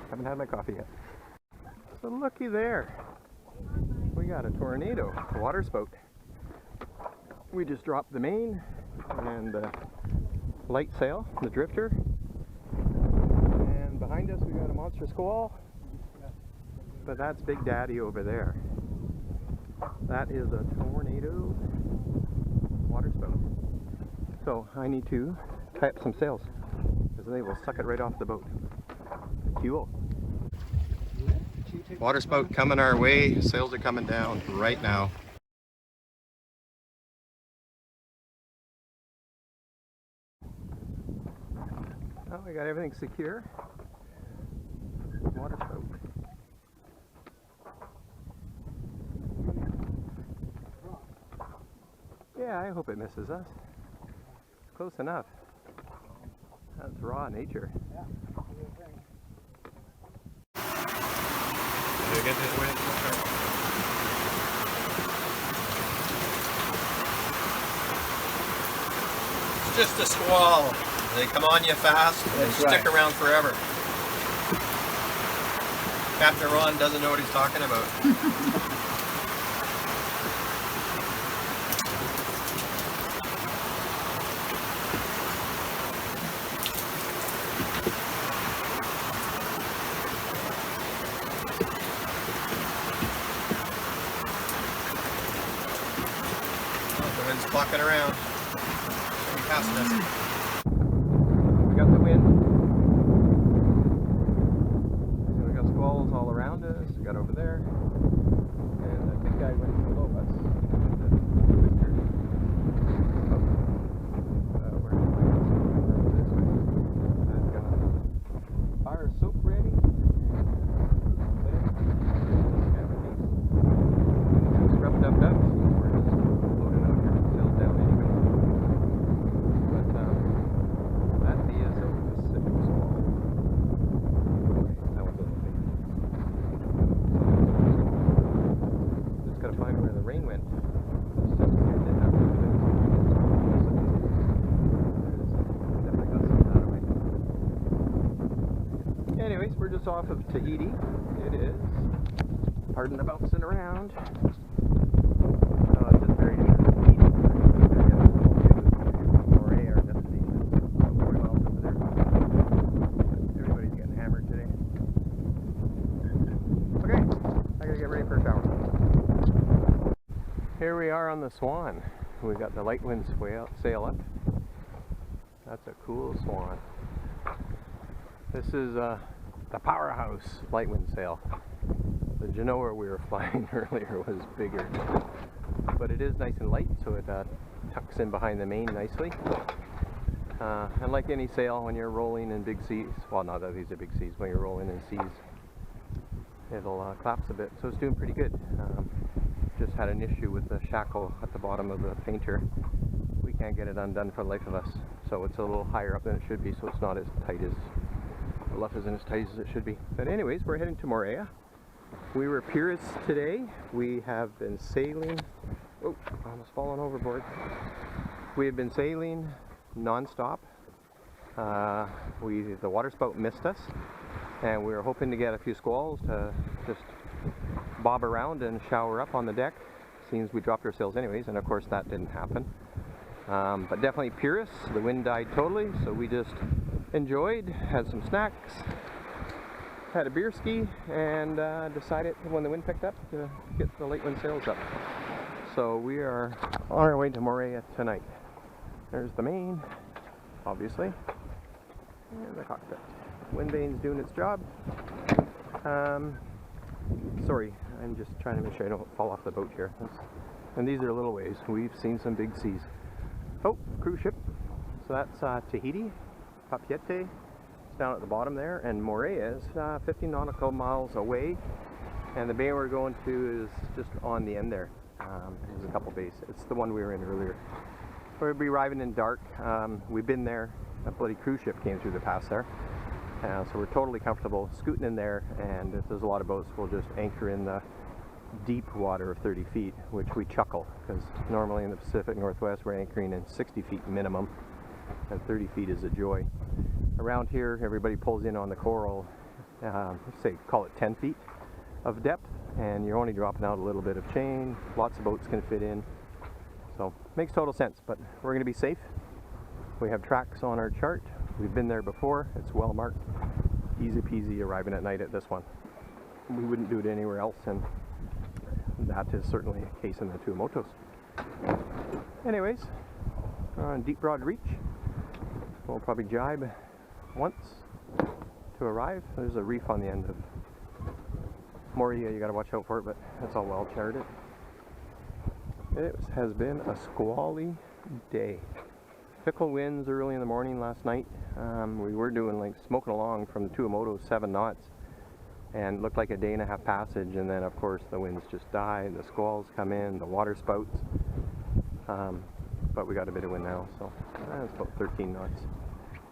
Haven't had my coffee yet. So looky there. We got a tornado, a water spout. We just dropped the main and light sail, the drifter. And behind us we got a monster squall. But that's Big Daddy over there. That is a tornado water spout. So I need to tie up some sails because they will suck it right off the boat. Cool. Water spout coming our way. Sails are coming down right now. Oh, we got everything secure. Water spout. Yeah, I hope it misses us. Close enough. That's raw nature. Did I get this wind? It's just a squall. They come on you fast and they stick around forever. Captain Ron doesn't know what he's talking about. Flocking around. Maybe passing us. We got the wind. We got squalls all around us. We got over there. And that big guy went below us. I've got fire soap ready. Scrubbed up ducks. Anyways, we're just off of Tahiti. It is. Pardon the bouncing around. It's just very near Tahiti. Moorea, our destination. About 40 miles over there. Everybody's getting hammered today. Okay, I gotta get ready for a shower. Here we are on the Swan. We got the light wind sail up. That's a cool Swan. This is the powerhouse light wind sail. The Genoa we were flying earlier was bigger, but it is nice and light, so it tucks in behind the main nicely. And like any sail, when you're rolling in big seas, well, not that these are big seas, when you're rolling in seas, it'll collapse a bit. So it's doing pretty good. Just had an issue with the shackle at the bottom of the painter. We can't get it undone for the life of us, so it's a little higher up than it should be, so it's not as tight as the luff isn't as tight as it should be. But anyways, we're heading to Moorea. We were purists today. We have been sailing. Oh, almost fallen overboard. We have been sailing non-stop. The water spout missed us, and we were hoping to get a few squalls to just bob around and shower up on the deck. Seems we dropped our sails anyways, and of course that didn't happen. But definitely purists. The wind died totally, so we just enjoyed, had some snacks, had a beer ski, and decided when the wind picked up to get the late wind sails up. So we are on our way to Moorea tonight. There's the main, obviously, and the cockpit. Wind vane's doing its job. Sorry, I'm just trying to make sure I don't fall off the boat here. And these are little ways. We've seen some big seas. Oh, cruise ship. So that's Tahiti. Papeete is down at the bottom there, and Moorea is 50 nautical miles away, and the bay we're going to is just on the end there. There's a couple bays. It's the one we were in earlier. We'll be arriving in dark. We've been there. A bloody cruise ship came through the pass there, so we're totally comfortable scooting in there, and if there's a lot of boats, we'll just anchor in the deep water of 30 feet, which we chuckle, because normally in the Pacific Northwest we're anchoring in 60 feet minimum, and 30 feet is a joy. Around here, everybody pulls in on the coral, say, call it 10 feet of depth, and you're only dropping out a little bit of chain. Lots of boats can fit in, so makes total sense. But we're going to be safe, We have tracks on our chart. We've been there before. It's well marked. Easy peasy arriving at night at this one. We wouldn't do it anywhere else, and that is certainly a case in the Tuamotus. Anyways, on Deep Broad Reach, we'll probably jibe once to arrive. There's a reef on the end of Moorea. You got to watch out for it, but it's all well charted. It has been a squally day. Fickle winds early in the morning last night. We were doing like smoking along from the Tuamotus 7 knots, and it looked like a day and a half passage, and then of course the winds just died, the squalls come in, the water spouts, but we got a bit of wind now, so it's about 13 knots.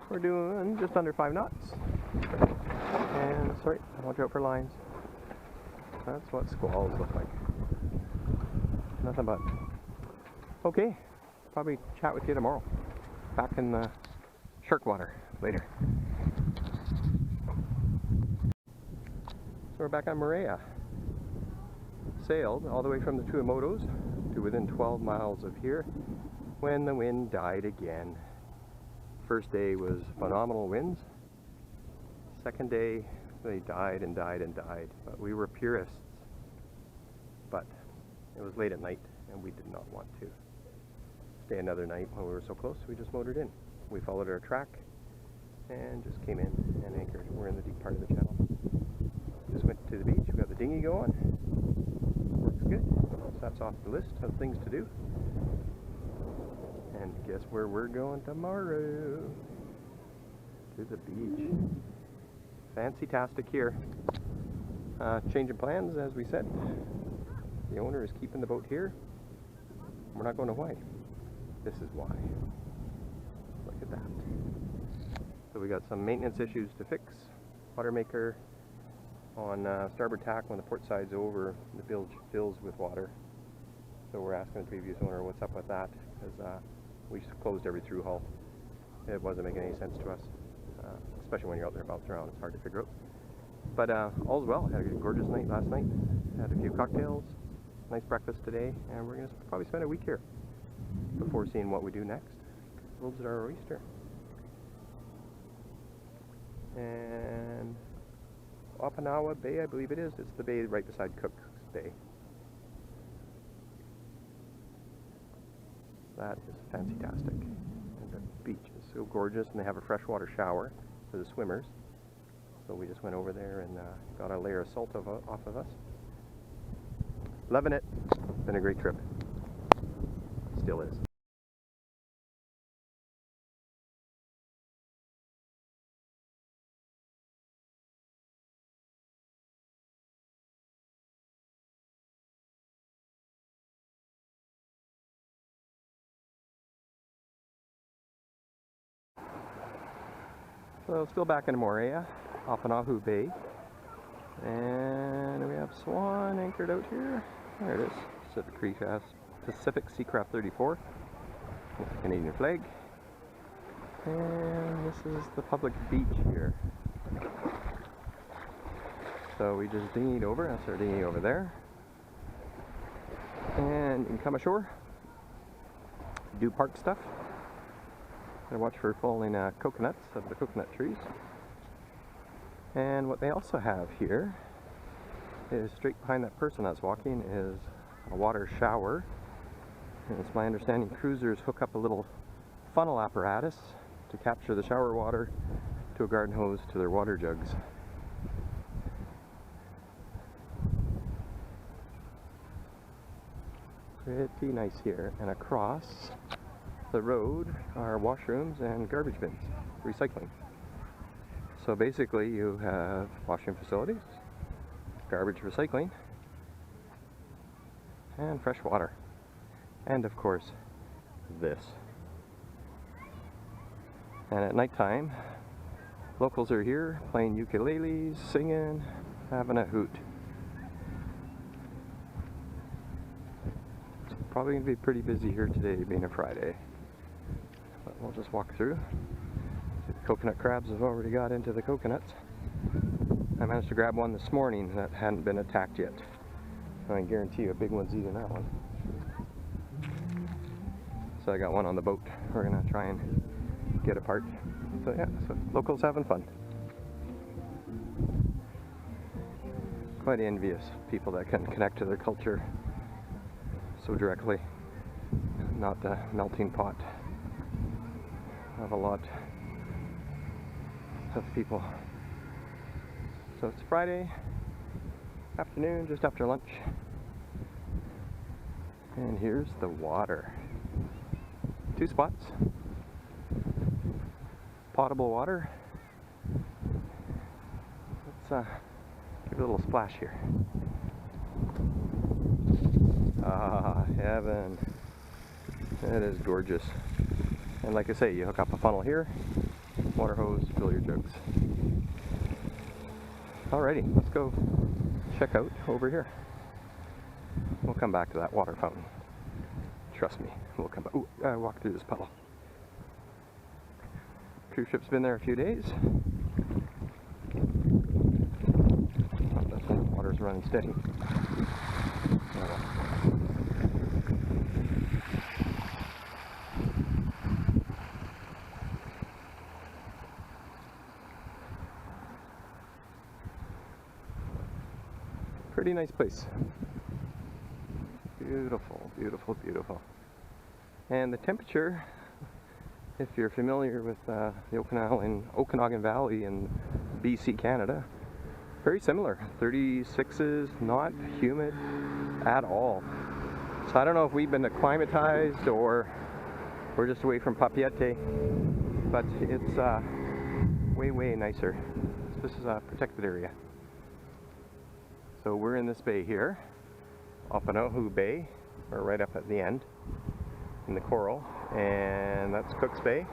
We're doing just under 5 knots, and sorry, watch out for lines. That's what squalls look like. Nothing but. Okay, probably chat with you tomorrow. Back in the shark water later. So we're back on Moorea. Sailed all the way from the Tuamotus to within 12 miles of here when the wind died again. First day was phenomenal winds. Second day they died and died and died. But we were purists. But it was late at night and we did not want to stay another night when we were so close. We just motored in. We followed our track and just came in and anchored. We're in the deep part of the channel. Just went to the beach. We got the dinghy going. Works good. So that's off the list of things to do. And guess where we're going tomorrow? To the beach. Fancy-tastic here. Changing plans, as we said. The owner is keeping the boat here. We're not going to Hawaii. This is why. Look at that. So we got some maintenance issues to fix. Water maker on starboard tack when the port side's over, the bilge fills with water. So we're asking the previous owner what's up with that, because we closed every through hull. It wasn't making any sense to us, especially when you're out there bouncing around. It's hard to figure out. But all's well. Had a gorgeous night last night. Had a few cocktails, nice breakfast today, and we're going to probably spend a week here before seeing what we do next. World's our oyster. And Opanawa Bay, I believe it is. It's the bay right beside Cook's Bay. That is fantastic. And the beach is so gorgeous, and they have a freshwater shower for the swimmers. So we just went over there and got a layer of salt off of us. Loving it. Been a great trip. Still is. So still back in Moorea, off Oahu Bay, and we have Swan anchored out here. There it is, Pacific Seacraft 34 with the Canadian flag. And this is the public beach here. So we just dinghied over, that's our dinghy over there. And you can come ashore, do park stuff. Gotta watch for falling coconuts of the coconut trees. And what they also have here is straight behind that person that's walking is a water shower. And it's my understanding cruisers hook up a little funnel apparatus to capture the shower water to a garden hose to their water jugs. Pretty nice here. And across the road are washrooms and garbage bins, recycling. So basically you have washroom facilities, garbage recycling, and fresh water. And of course, this. And at nighttime, locals are here playing ukuleles, singing, having a hoot. It's probably going to be pretty busy here today, being a Friday. But we'll just walk through. The coconut crabs have already got into the coconuts. I managed to grab one this morning that hadn't been attacked yet. I can guarantee you a big one's eating that one. So I got one on the boat. We're going to try and get apart. So yeah, so locals having fun. Quite envious people that can connect to their culture so directly, not the melting pot of a lot of people. So it's Friday afternoon, just after lunch, and here's the water. 2 spots, potable water. Let's give it a little splash here. Ah, heaven. That is gorgeous. And like I say, you hook up a funnel here, water hose, fill your jugs. Alrighty, let's go check out over here. We'll come back to that water fountain. Trust me, we'll come back. Ooh, I walked through this puddle. Cruise ship's been there a few days. The water's running steady. Pretty nice place. Beautiful, beautiful, beautiful. And the temperature, if you're familiar with the Okanagan Valley in BC, Canada, very similar. 36s, not humid at all. So I don't know if we've been acclimatized or we're just away from Papeete, but it's way, way nicer. This is a protected area. So we're in this bay here, Opanohu Bay, or right up at the end in the coral, and that's Cook's Bay.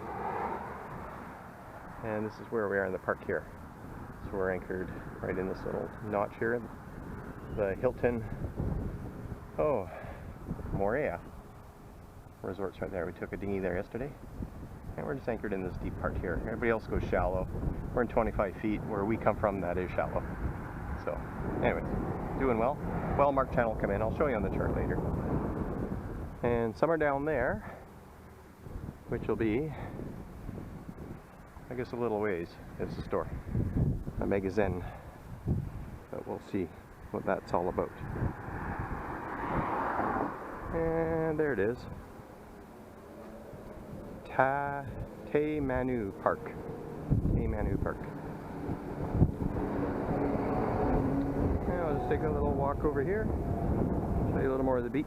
And this is where we are in the park here. So we're anchored right in this little notch here. The Hilton, Moorea resort's right there. We took a dinghy there yesterday, and we're just anchored in this deep part here. Everybody else goes shallow. We're in 25 feet. Where we come from, that is shallow. So, anyways, doing well. Well-marked channel come in. I'll show you on the chart later. And somewhere down there, which will be, I guess, a little ways, is the store, a magazine. But we'll see what that's all about. And there it is. Tuamotus Park. Tuamotus Park. Now I'll just take a little walk over here. Show you a little more of the beach.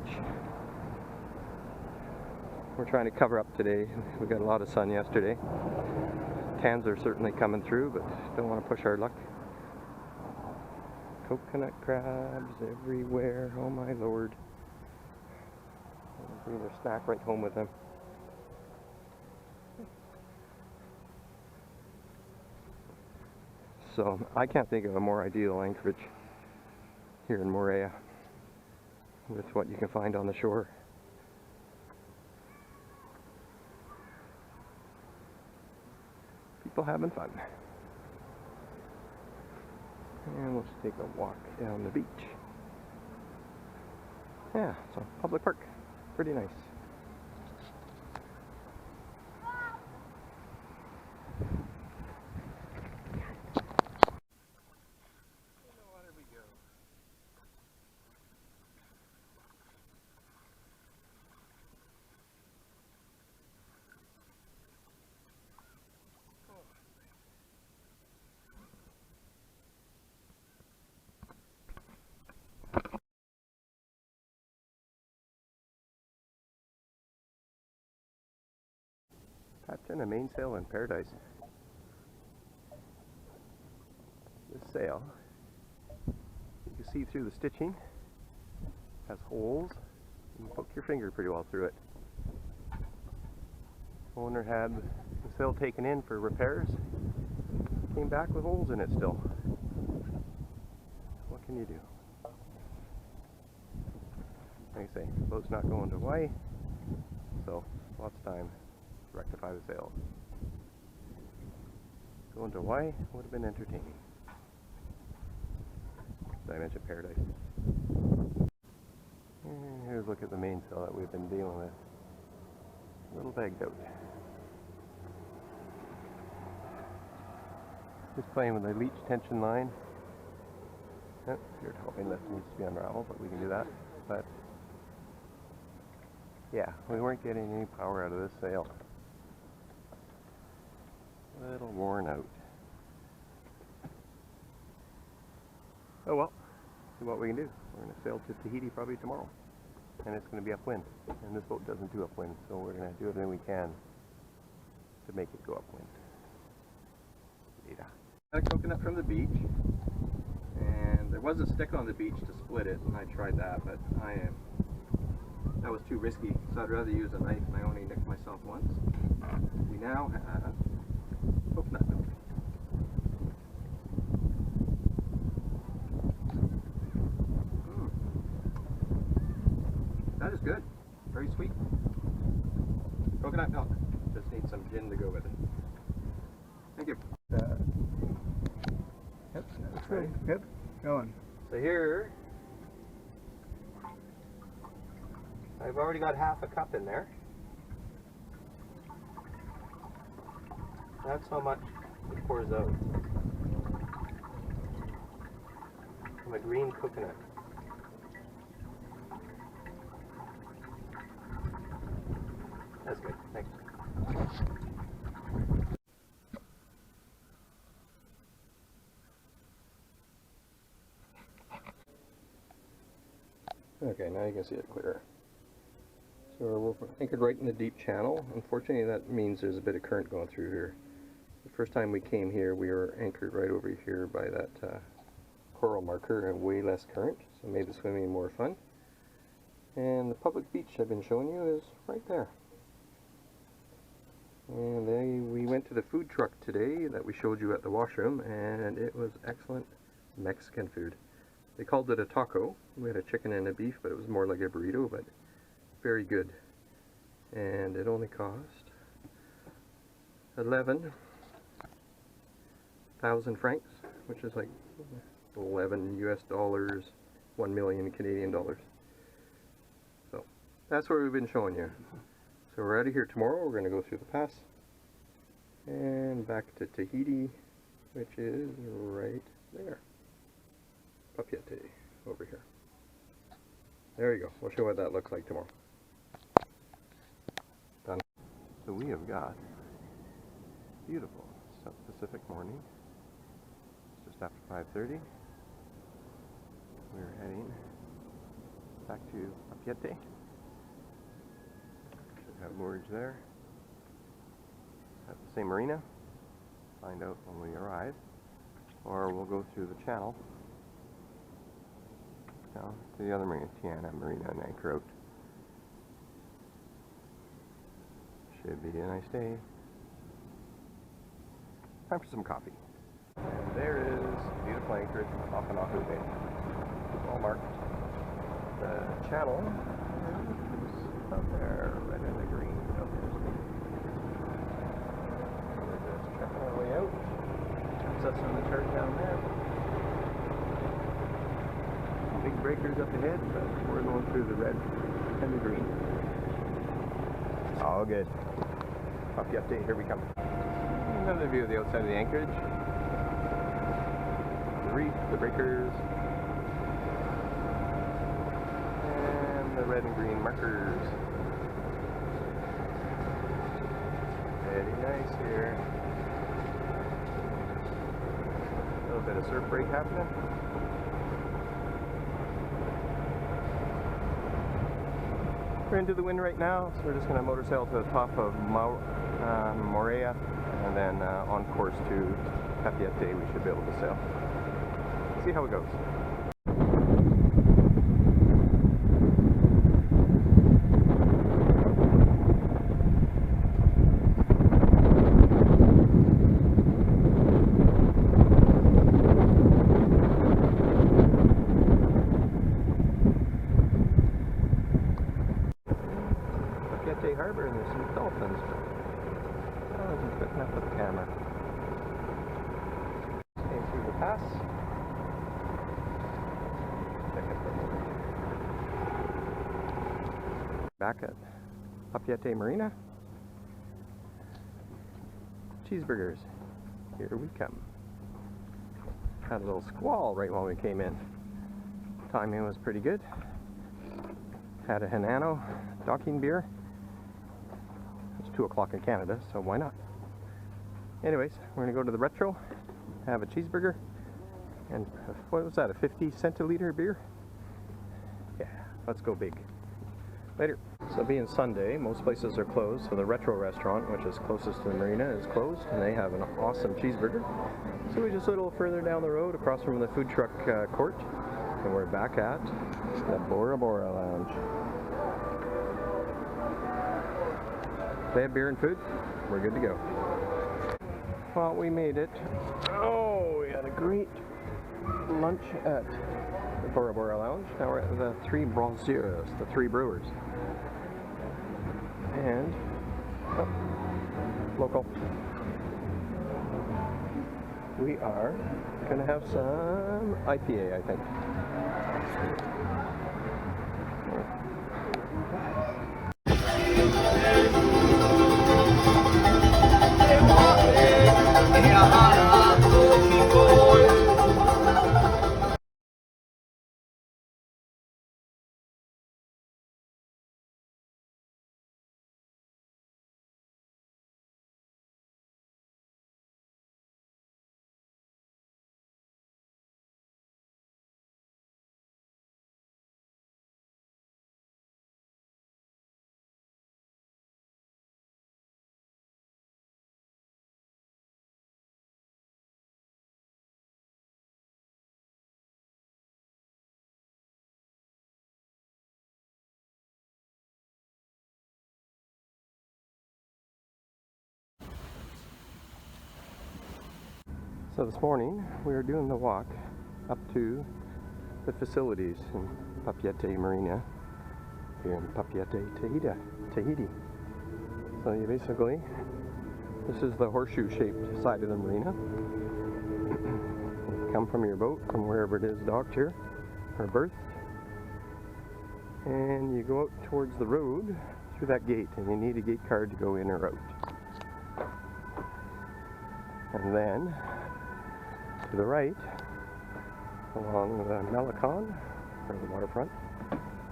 We're trying to cover up today. We got a lot of sun yesterday. Tans are certainly coming through, but don't want to push our luck. Coconut crabs everywhere. Oh my lord. Bring their snack right home with them. So I can't think of a more ideal anchorage here in Moorea with what you can find on the shore. People having fun. And let's take a walk down the beach. Yeah, so public park. Pretty nice. Captain a mainsail in paradise. This sail, you can see through the stitching, has holes. You can poke your finger pretty well through it. Owner had the sail taken in for repairs. Came back with holes in it still. What can you do? Like I say, the boat's not going to Hawaii, so lots of time to rectify the sails. Going to Hawaii would have been entertaining. Did I mention paradise? And here's a look at the mainsail that we've been dealing with. A little bagged out. Just playing with the leech tension line. Oh, your helping lift needs to be unraveled, but we can do that. But yeah, we weren't getting any power out of this sail. A little worn out. Oh well, see what we can do. We're going to sail to Tahiti probably tomorrow. And it's going to be upwind. And this boat doesn't do upwind, so we're going to do everything we can to make it go upwind. Later. Got a coconut from the beach. And there was a stick on the beach to split it, and I tried that, but that was too risky, so I'd rather use a knife, and I only nicked myself once. We now have coconut milk. That is good. Very sweet. Coconut milk. Just needs some gin to go with it. Thank you. Yep, that's good. Yep, going. So here, I've already got half a cup in there. That's how much it pours out from a green coconut. That's good, thanks. Okay, now you can see it clearer. So we're anchored right in the deep channel. Unfortunately, that means there's a bit of current going through here. The first time we came here, we were anchored right over here by that coral marker and way less current, so it made the swimming more fun. And the public beach I've been showing you is right there. And then we went to the food truck today that we showed you at the washroom, and it was excellent Mexican food. They called it a taco. We had a chicken and a beef, but it was more like a burrito, but very good. And it only cost 11,000 francs, which is like 11 US dollars, 1 million Canadian dollars. So that's what we've been showing you. So we're out of here tomorrow. We're going to go through the pass and back to Tahiti, which is right there. Papeete over here. There you go. We'll show what that looks like tomorrow. Done. So we have got beautiful South Pacific morning. It's just after 5:30. We're heading back to Papeete. Should have moorage there. At the same marina. Find out when we arrive. Or we'll go through the channel down to the other marina, Marina, and anchor out. Should be a nice day. Time for some coffee. And there is beautiful anchorage off an Oahu Bay. All marked. The channel is up there, right in the green. Up there. We're just checking our way out. That's us on the chart down there. Big breakers up ahead, but we're going through the red and the green. All good. Papeete, here we come. Another view of the outside of the anchorage. The reef, the breakers, and the red and green markers. Very nice here. A little bit of surf break happening. We're into the wind right now, so we're just going to motor sail to the top of Moorea, and then on course to Papeete we should be able to sail. See how it goes. Harbor, and there's some dolphins, but I wasn't quick enough with the camera. Came through the pass. Check it for back at Papeete Marina. Cheeseburgers. Here we come. Had a little squall right when we came in. Timing was pretty good. Had a Hanano docking beer. It's 2 o'clock in Canada, so why not? Anyways, we're gonna go to the Retro, have a cheeseburger, and what was that, a 50 centiliter beer? Yeah, let's go big. Later. So being Sunday, most places are closed, so the Retro restaurant, which is closest to the Marina, is closed, and they have an awesome cheeseburger. So we just a little further down the road, across from the food truck court, and we're back at the Bora Bora Lounge. They have beer and food. We're good to go. Well, we made it. Oh, we had a great lunch at the Bora Bora Lounge. Now we're at the Three Braziers, the Three Brewers. And, oh, local. We are going to have some IPA, I think. So this morning we were doing the walk up to the facilities in Papeete Marina here in Papeete, Tahiti. So you basically, this is the horseshoe shaped side of the marina. You come from your boat, from wherever it is docked here, or berthed, and you go out towards the road through that gate, and you need a gate card to go in or out. And then to the right, along the Malecon, or the waterfront,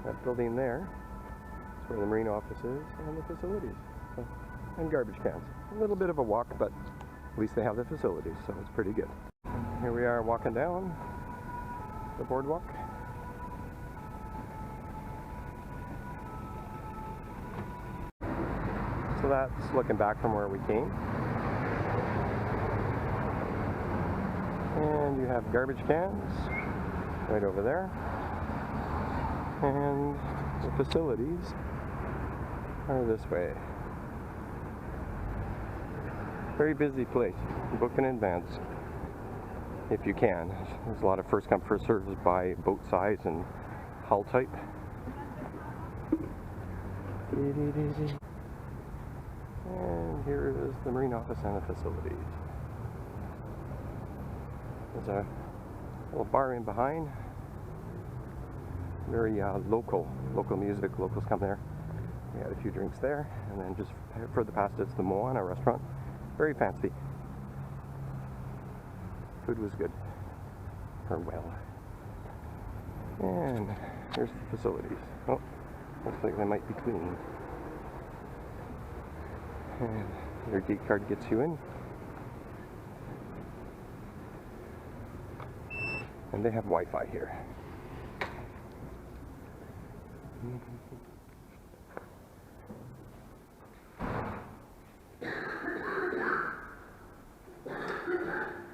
that building there is where the marine office is and the facilities. So, and garbage cans. A little bit of a walk, but at least they have the facilities, so it's pretty good. Here we are walking down the boardwalk. So that's looking back from where we came. And you have garbage cans right over there. And the facilities are this way. Very busy place. Book in advance if you can. There's a lot of first come first serves by boat size and hull type. And here is the marine office and the facilities. There's a little bar in behind. Very local music. Locals come there. We had a few drinks there, and then just further past it's the Moana restaurant. Very fancy. Food was good. Or well. And here's the facilities. Oh, looks like they might be clean. And your gate card gets you in. And they have Wi-Fi here.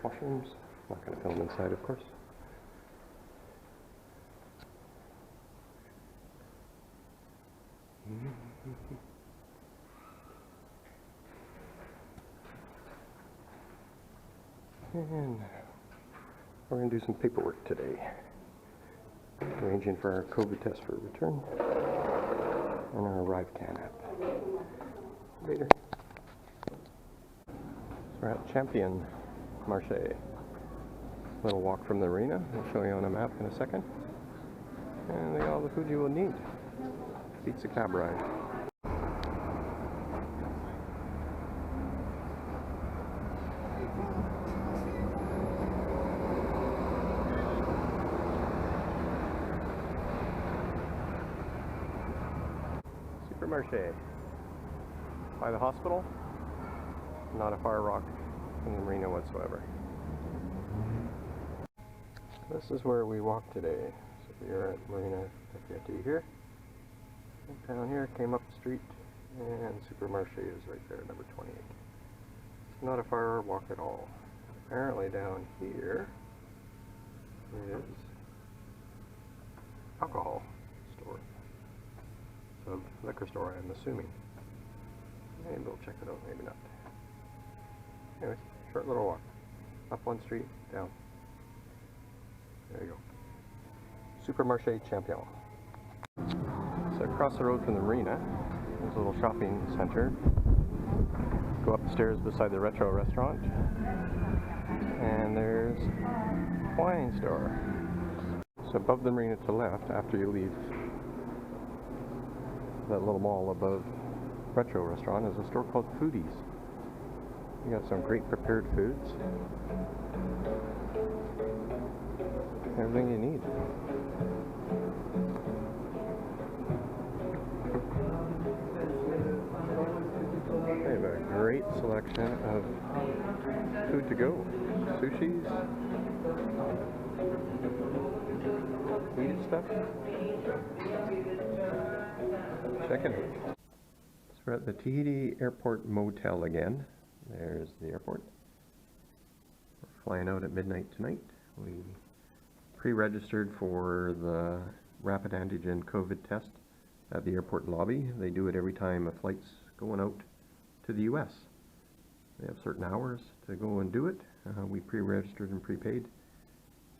Washrooms. Not going to film inside, of course. And we're going to do some paperwork today. Arranging for our COVID test for return and our ArriveCan app. Later. So we're at Champion Marché. Little walk from the marina. I'll show you on a map in a second. And they got all the food you will need. Beats a cab ride. Supermarché by the hospital. Not a far walk from the marina whatsoever. This is where we walked today. So we are at Marina Papeete here. Down here, came up the street, and Supermarché is right there, number 28. It's not a far walk at all. Apparently down here is alcohol store. So liquor store, I'm assuming. Maybe we'll check it out, maybe not. Anyways, short little walk. Up one street, down. There you go. Supermarché Champion. So across the road from the marina, there's a little shopping center. Go up the stairs beside the retro restaurant. And there's a wine store. So above the marina to the left, after you leave that little mall above retro restaurant, is a store called Foodies. You got some great prepared foods. Everything you need. They have a great selection of food to go. Sushis, heated stuff. Check it out. So we're at the Tahiti Airport Motel again. There's the airport. We're flying out at midnight tonight. We pre-registered for the rapid antigen COVID test at the airport lobby. They do it every time a flight's going out to the US. They have certain hours to go and do it. We pre-registered and prepaid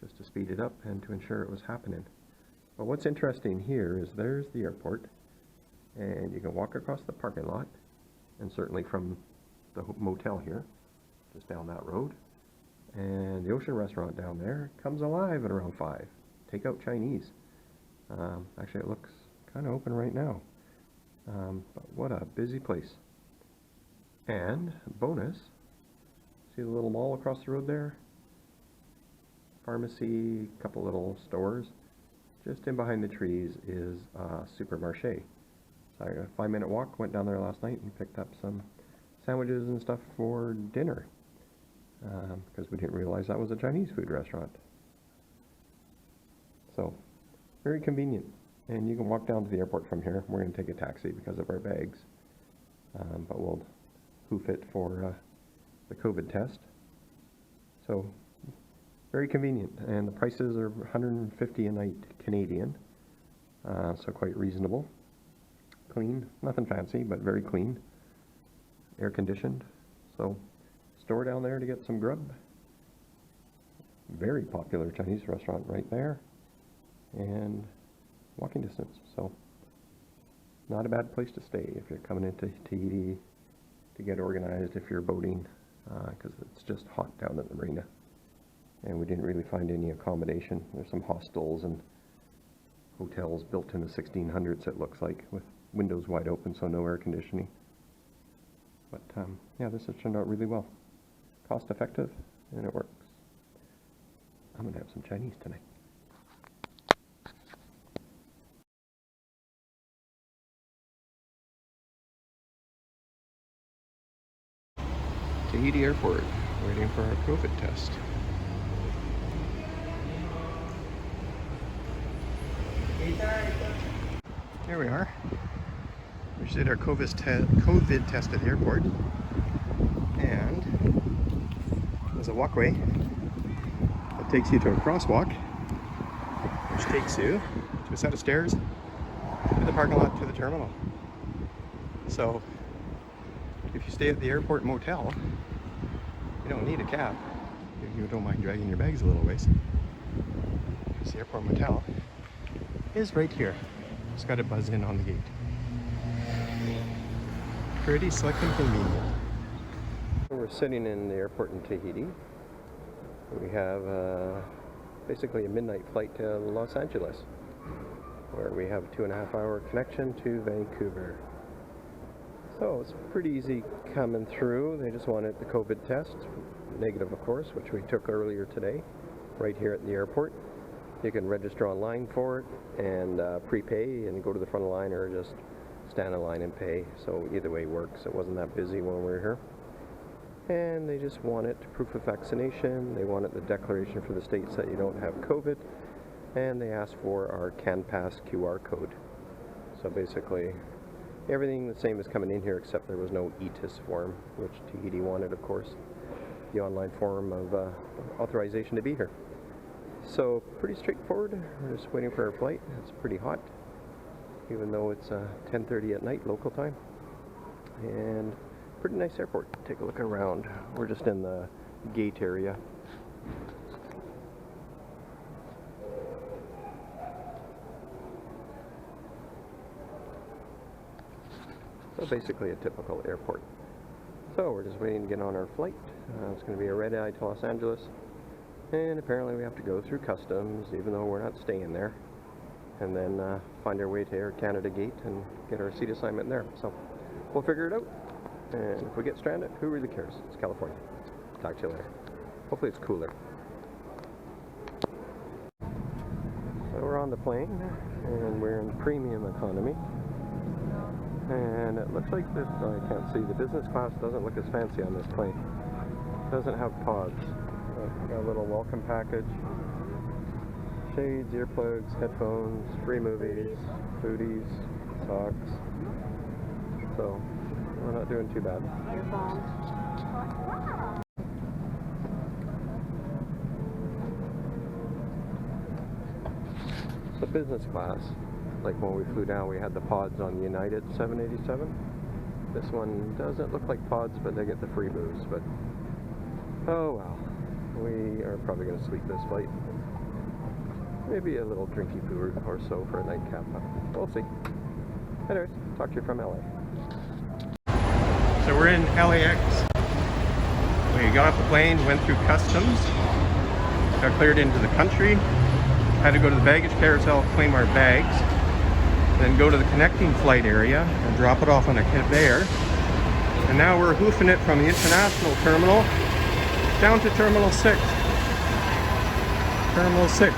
just to speed it up and to ensure it was happening. But what's interesting here is there's the airport, and you can walk across the parking lot, and certainly from the motel here, just down that road. And the ocean restaurant down there comes alive at around 5. Take out Chinese. Actually, it looks kind of open right now. But what a busy place. And bonus, see the little mall across the road there? Pharmacy, couple little stores. Just in behind the trees is Supermarché. So I got a 5-minute walk, went down there last night and picked up some sandwiches and stuff for dinner. Because we didn't realize that was a Chinese food restaurant. So, very convenient. And you can walk down to the airport from here. We're going to take a taxi because of our bags. But we'll hoof it for the COVID test. So, very convenient. And the prices are $150 a night Canadian. So quite reasonable. Clean. Nothing fancy, but very clean. Air conditioned. So, store down there to get some grub. Very popular Chinese restaurant right there. And walking distance. So, not a bad place to stay if you're coming into Tahiti to get organized, if you're boating, because it's just hot down at the marina. And we didn't really find any accommodation. There's some hostels and hotels built in the 1600s, it looks like, with windows wide open, so no air conditioning. But yeah, this has turned out really well. Cost effective, and it works. I'm going to have some Chinese tonight. Tahiti Airport, waiting for our COVID test. Here we are. We just did our COVID test at the airport. And there's a walkway that takes you to a crosswalk, which takes you to a set of stairs to the parking lot to the terminal. So if you stay at the airport motel, you don't need a cab if you don't mind dragging your bags a little ways. Because the airport motel is right here. Just got to buzz in on the gate. Pretty slick and convenient. We're sitting in the airport in Tahiti. We have basically a midnight flight to Los Angeles, where we have a 2.5-hour connection to Vancouver. So it's pretty easy coming through. They just wanted the COVID test, negative of course, which we took earlier today, right here at the airport. You can register online for it and prepay and go to the front of the line, or just stand in line and pay. So either way works. It wasn't that busy when we were here. And they just wanted proof of vaccination. They wanted the declaration for the states that you don't have COVID. And they asked for our CanPass QR code. So basically, everything the same as coming in here, except there was no ETIS form, which Tahiti wanted, of course. The online form of authorization to be here. So pretty straightforward. We're just waiting for our flight. It's pretty hot, even though it's 10:30 at night local time. And pretty nice airport. Take a look around. We're just in the gate area. So basically a typical airport. So we're just waiting to get on our flight. It's going to be a red eye to Los Angeles. And apparently we have to go through customs, even though we're not staying there. And then find our way to Air Canada gate and get our seat assignment there. So we'll figure it out. And if we get stranded, who really cares? It's California. Talk to you later. Hopefully it's cooler. So we're on the plane, and we're in premium economy. And it looks like this, I can't see, the business class doesn't look as fancy on this plane. It doesn't have pods. Got a little welcome package. Shades, earplugs, headphones, free movies, foodies, socks. So we're not doing too bad. So business class, like when we flew down, we had the pods on United 787. This one doesn't look like pods, but they get the free booze. But oh well, we are probably going to sleep this flight. Maybe a little drinky poo or so for a nightcap. We'll see. Anyways, talk to you from LA. So we're in LAX. We got off the plane, went through customs, got cleared into the country, had to go to the baggage carousel, claim our bags, then go to the connecting flight area and drop it off on a conveyor. And now we're hoofing it from the international terminal down to Terminal 6. Terminal 6,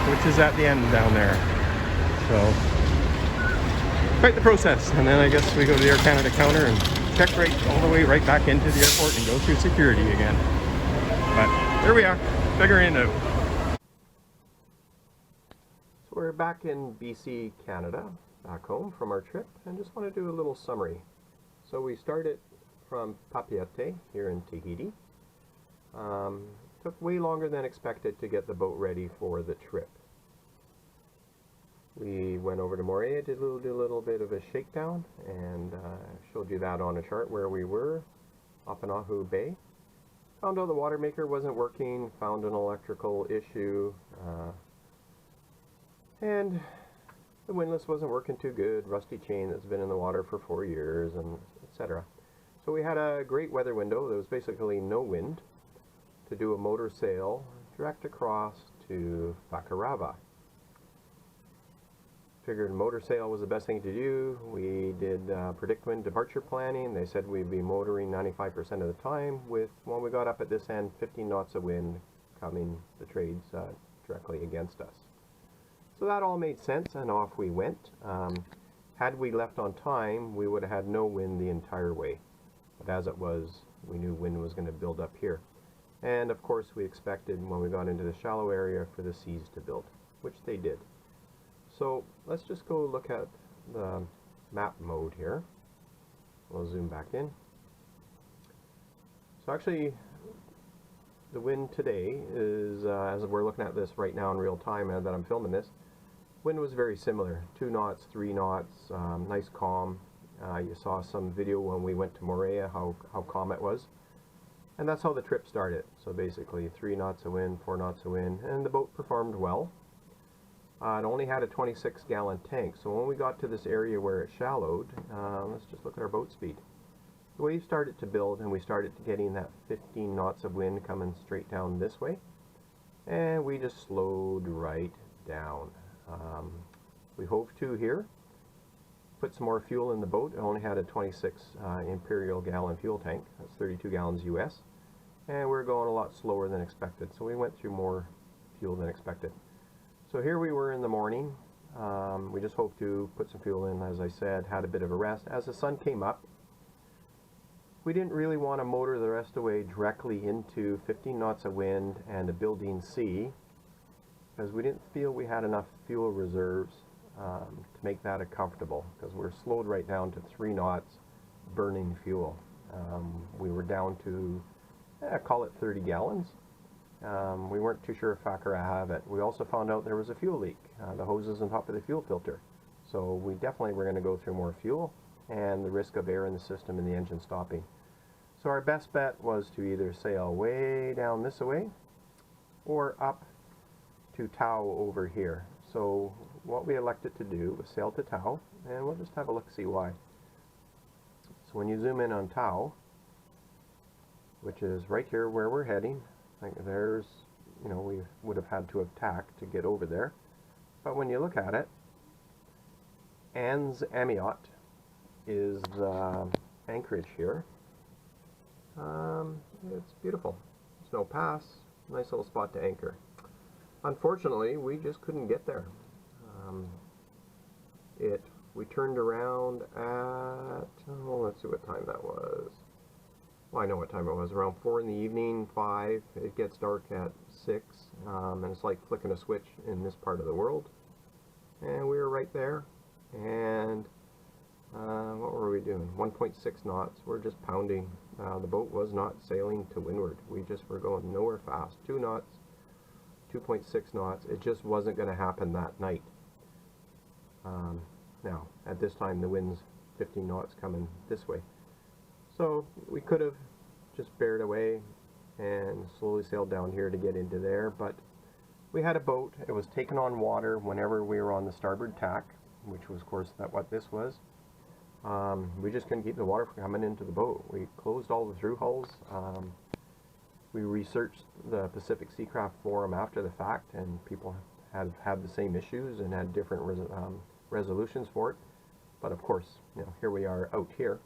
which is at the end down there. So, quite the process. And then I guess we go to the Air Canada counter and check right all the way right back into the airport and go through security again. But here we are, figuring it out. So we're back in BC, Canada, back home from our trip, and just want to do a little summary. So we started from Papeete here in Tahiti. Took way longer than expected to get the boat ready for the trip. We went over to Moorea, did a little bit of a shakedown, and showed you that on a chart where we were, up in Oahu Bay. Found out the water maker wasn't working, found an electrical issue, and the windlass wasn't working too good, rusty chain that's been in the water for 4 years, and etc. So we had a great weather window. There was basically no wind to do a motor sail direct across to Whakarava. Figured motor sail was the best thing to do. We did predict wind departure planning. They said we'd be motoring 95% of the time with, when we got up at this end, 15 knots of wind coming the trades directly against us. So that all made sense, and off we went. Had we left on time, we would have had no wind the entire way. But as it was, we knew wind was going to build up here. And of course we expected when we got into the shallow area for the seas to build, which they did. So let's just go look at the map mode here. We'll zoom back in. So actually the wind today is, as we're looking at this right now in real time that I'm filming this, wind was very similar. 2 knots, 3 knots, nice calm. You saw some video when we went to Moorea how calm it was. And that's how the trip started. So basically 3 knots of wind, 4 knots of wind, and the boat performed well. It only had a 26-gallon tank, so when we got to this area where it shallowed, let's just look at our boat speed. The wave started to build, and we started getting that 15 knots of wind coming straight down this way, and we just slowed right down. We hove to here, put some more fuel in the boat. It only had a 26 imperial gallon fuel tank. That's 32 gallons US. And we're going a lot slower than expected. So we went through more fuel than expected. So here we were in the morning. We just hoped to put some fuel in, as I said, had a bit of a rest. As the sun came up, we didn't really want to motor the rest of the way directly into 15 knots of wind and a building sea, because we didn't feel we had enough fuel reserves to make that comfortable, because we're slowed right down to 3 knots burning fuel. We were down to, call it 30 gallons. We weren't too sure if Fakara have it. We also found out there was a fuel leak. The hoses on top of the fuel filter. So we definitely were going to go through more fuel and the risk of air in the system and the engine stopping. So our best bet was to either sail way down this way or up to Tau over here. So what we elected to do was sail to Tau, and we'll just have a look, see why. So when you zoom in on Tau, which is right here where we're heading, like there's, you know, we would have had to have tacked to get over there. But when you look at it, Ans Amiot is the anchorage here. It's beautiful. Snow Pass, nice little spot to anchor. Unfortunately, we just couldn't get there. We turned around at, oh, let's see what time that was. Well, I know what time it was, around 4 in the evening, 5. It gets dark at 6, and it's like flicking a switch in this part of the world. And we were right there, and what were we doing? 1.6 knots. We're just pounding. The boat was not sailing to windward. We just were going nowhere fast. 2 knots, 2.6 knots. It just wasn't going to happen that night. Now, at this time, the wind's 15 knots coming this way. So we could have just bared away and slowly sailed down here to get into there, but we had a boat. It was taking on water whenever we were on the starboard tack, which was, of course, what this was. We just couldn't keep the water from coming into the boat. We closed all the through hulls. We researched the Pacific Seacraft forum after the fact, and people had had the same issues and had different resolutions for it. But of course, you know, here we are out here.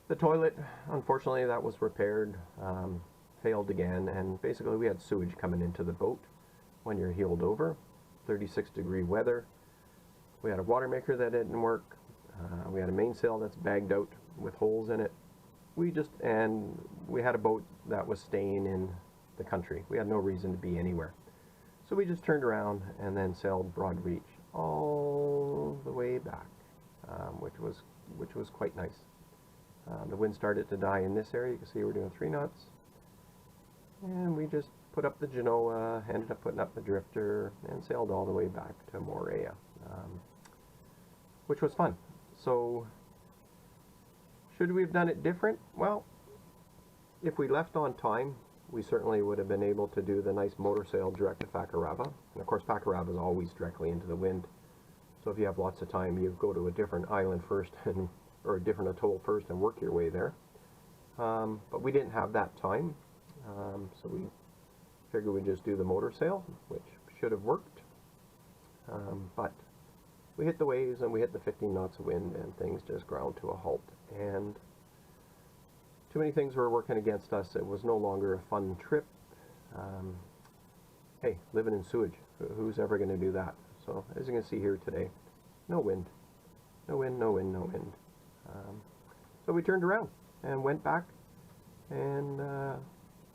The toilet, unfortunately, that was repaired, failed again, and basically we had sewage coming into the boat when you're heeled over. 36-degree weather. We had a water maker that didn't work. We had a mainsail that's bagged out with holes in it. And we had a boat that was staying in the country. We had no reason to be anywhere. So we just turned around and then sailed Broad Reach all the way back, which was quite nice. The wind started to die in this area. You can see we're doing 3 knots. And we just put up the Genoa, ended up putting up the drifter, and sailed all the way back to Moorea, which was fun. So, should we have done it different? Well, if we left on time, we certainly would have been able to do the nice motor sail direct to Fakarava. And of course, Fakarava is always directly into the wind. So if you have lots of time, you go to a different island first, or a different atoll first, and work your way there. But we didn't have that time, so we figured we'd just do the motor sail, which should have worked. But we hit the waves, and we hit the 15 knots of wind, and things just ground to a halt. And too many things were working against us. It was no longer a fun trip. Hey, living in sewage, who's ever going to do that? So as you can see here today, no wind. No wind, no wind, no wind. So we turned around and went back, and the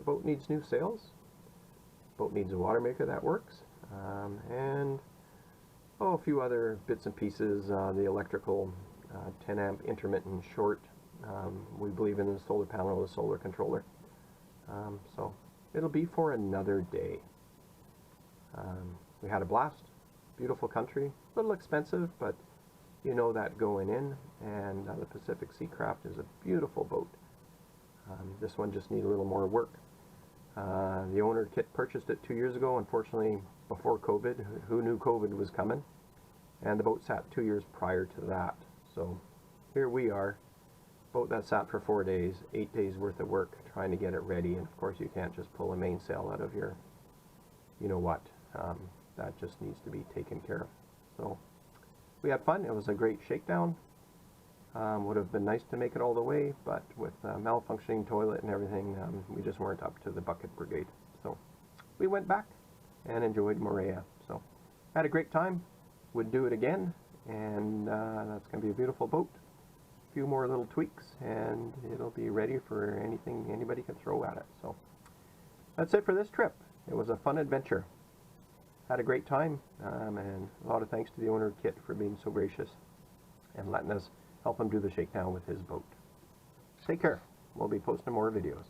boat needs new sails. Boat needs a water maker that works, and a few other bits and pieces. The electrical 10 amp intermittent short. We believe in the solar panel, the solar controller. So it'll be for another day. We had a blast. Beautiful country. A little expensive, but you know that going in. And the Pacific Seacraft is a beautiful boat. This one just needs a little more work. The owner purchased it 2 years ago, unfortunately before COVID. Who knew COVID was coming? And the boat sat 2 years prior to that. So here we are, boat that sat for 4 days, 8 days worth of work trying to get it ready. And of course you can't just pull a mainsail out of your, you know what, that just needs to be taken care of. So we had fun. It was a great shakedown. Would have been nice to make it all the way, but with malfunctioning toilet and everything, we just weren't up to the bucket brigade. So we went back and enjoyed Moorea. So had a great time. would do it again, and that's going to be a beautiful boat. A few more little tweaks and it'll be ready for anything anybody can throw at it. So that's it for this trip. It was a fun adventure. Had a great time, and a lot of thanks to the owner Kit for being so gracious and letting us help him do the shakedown with his boat. Take care. We'll be posting more videos.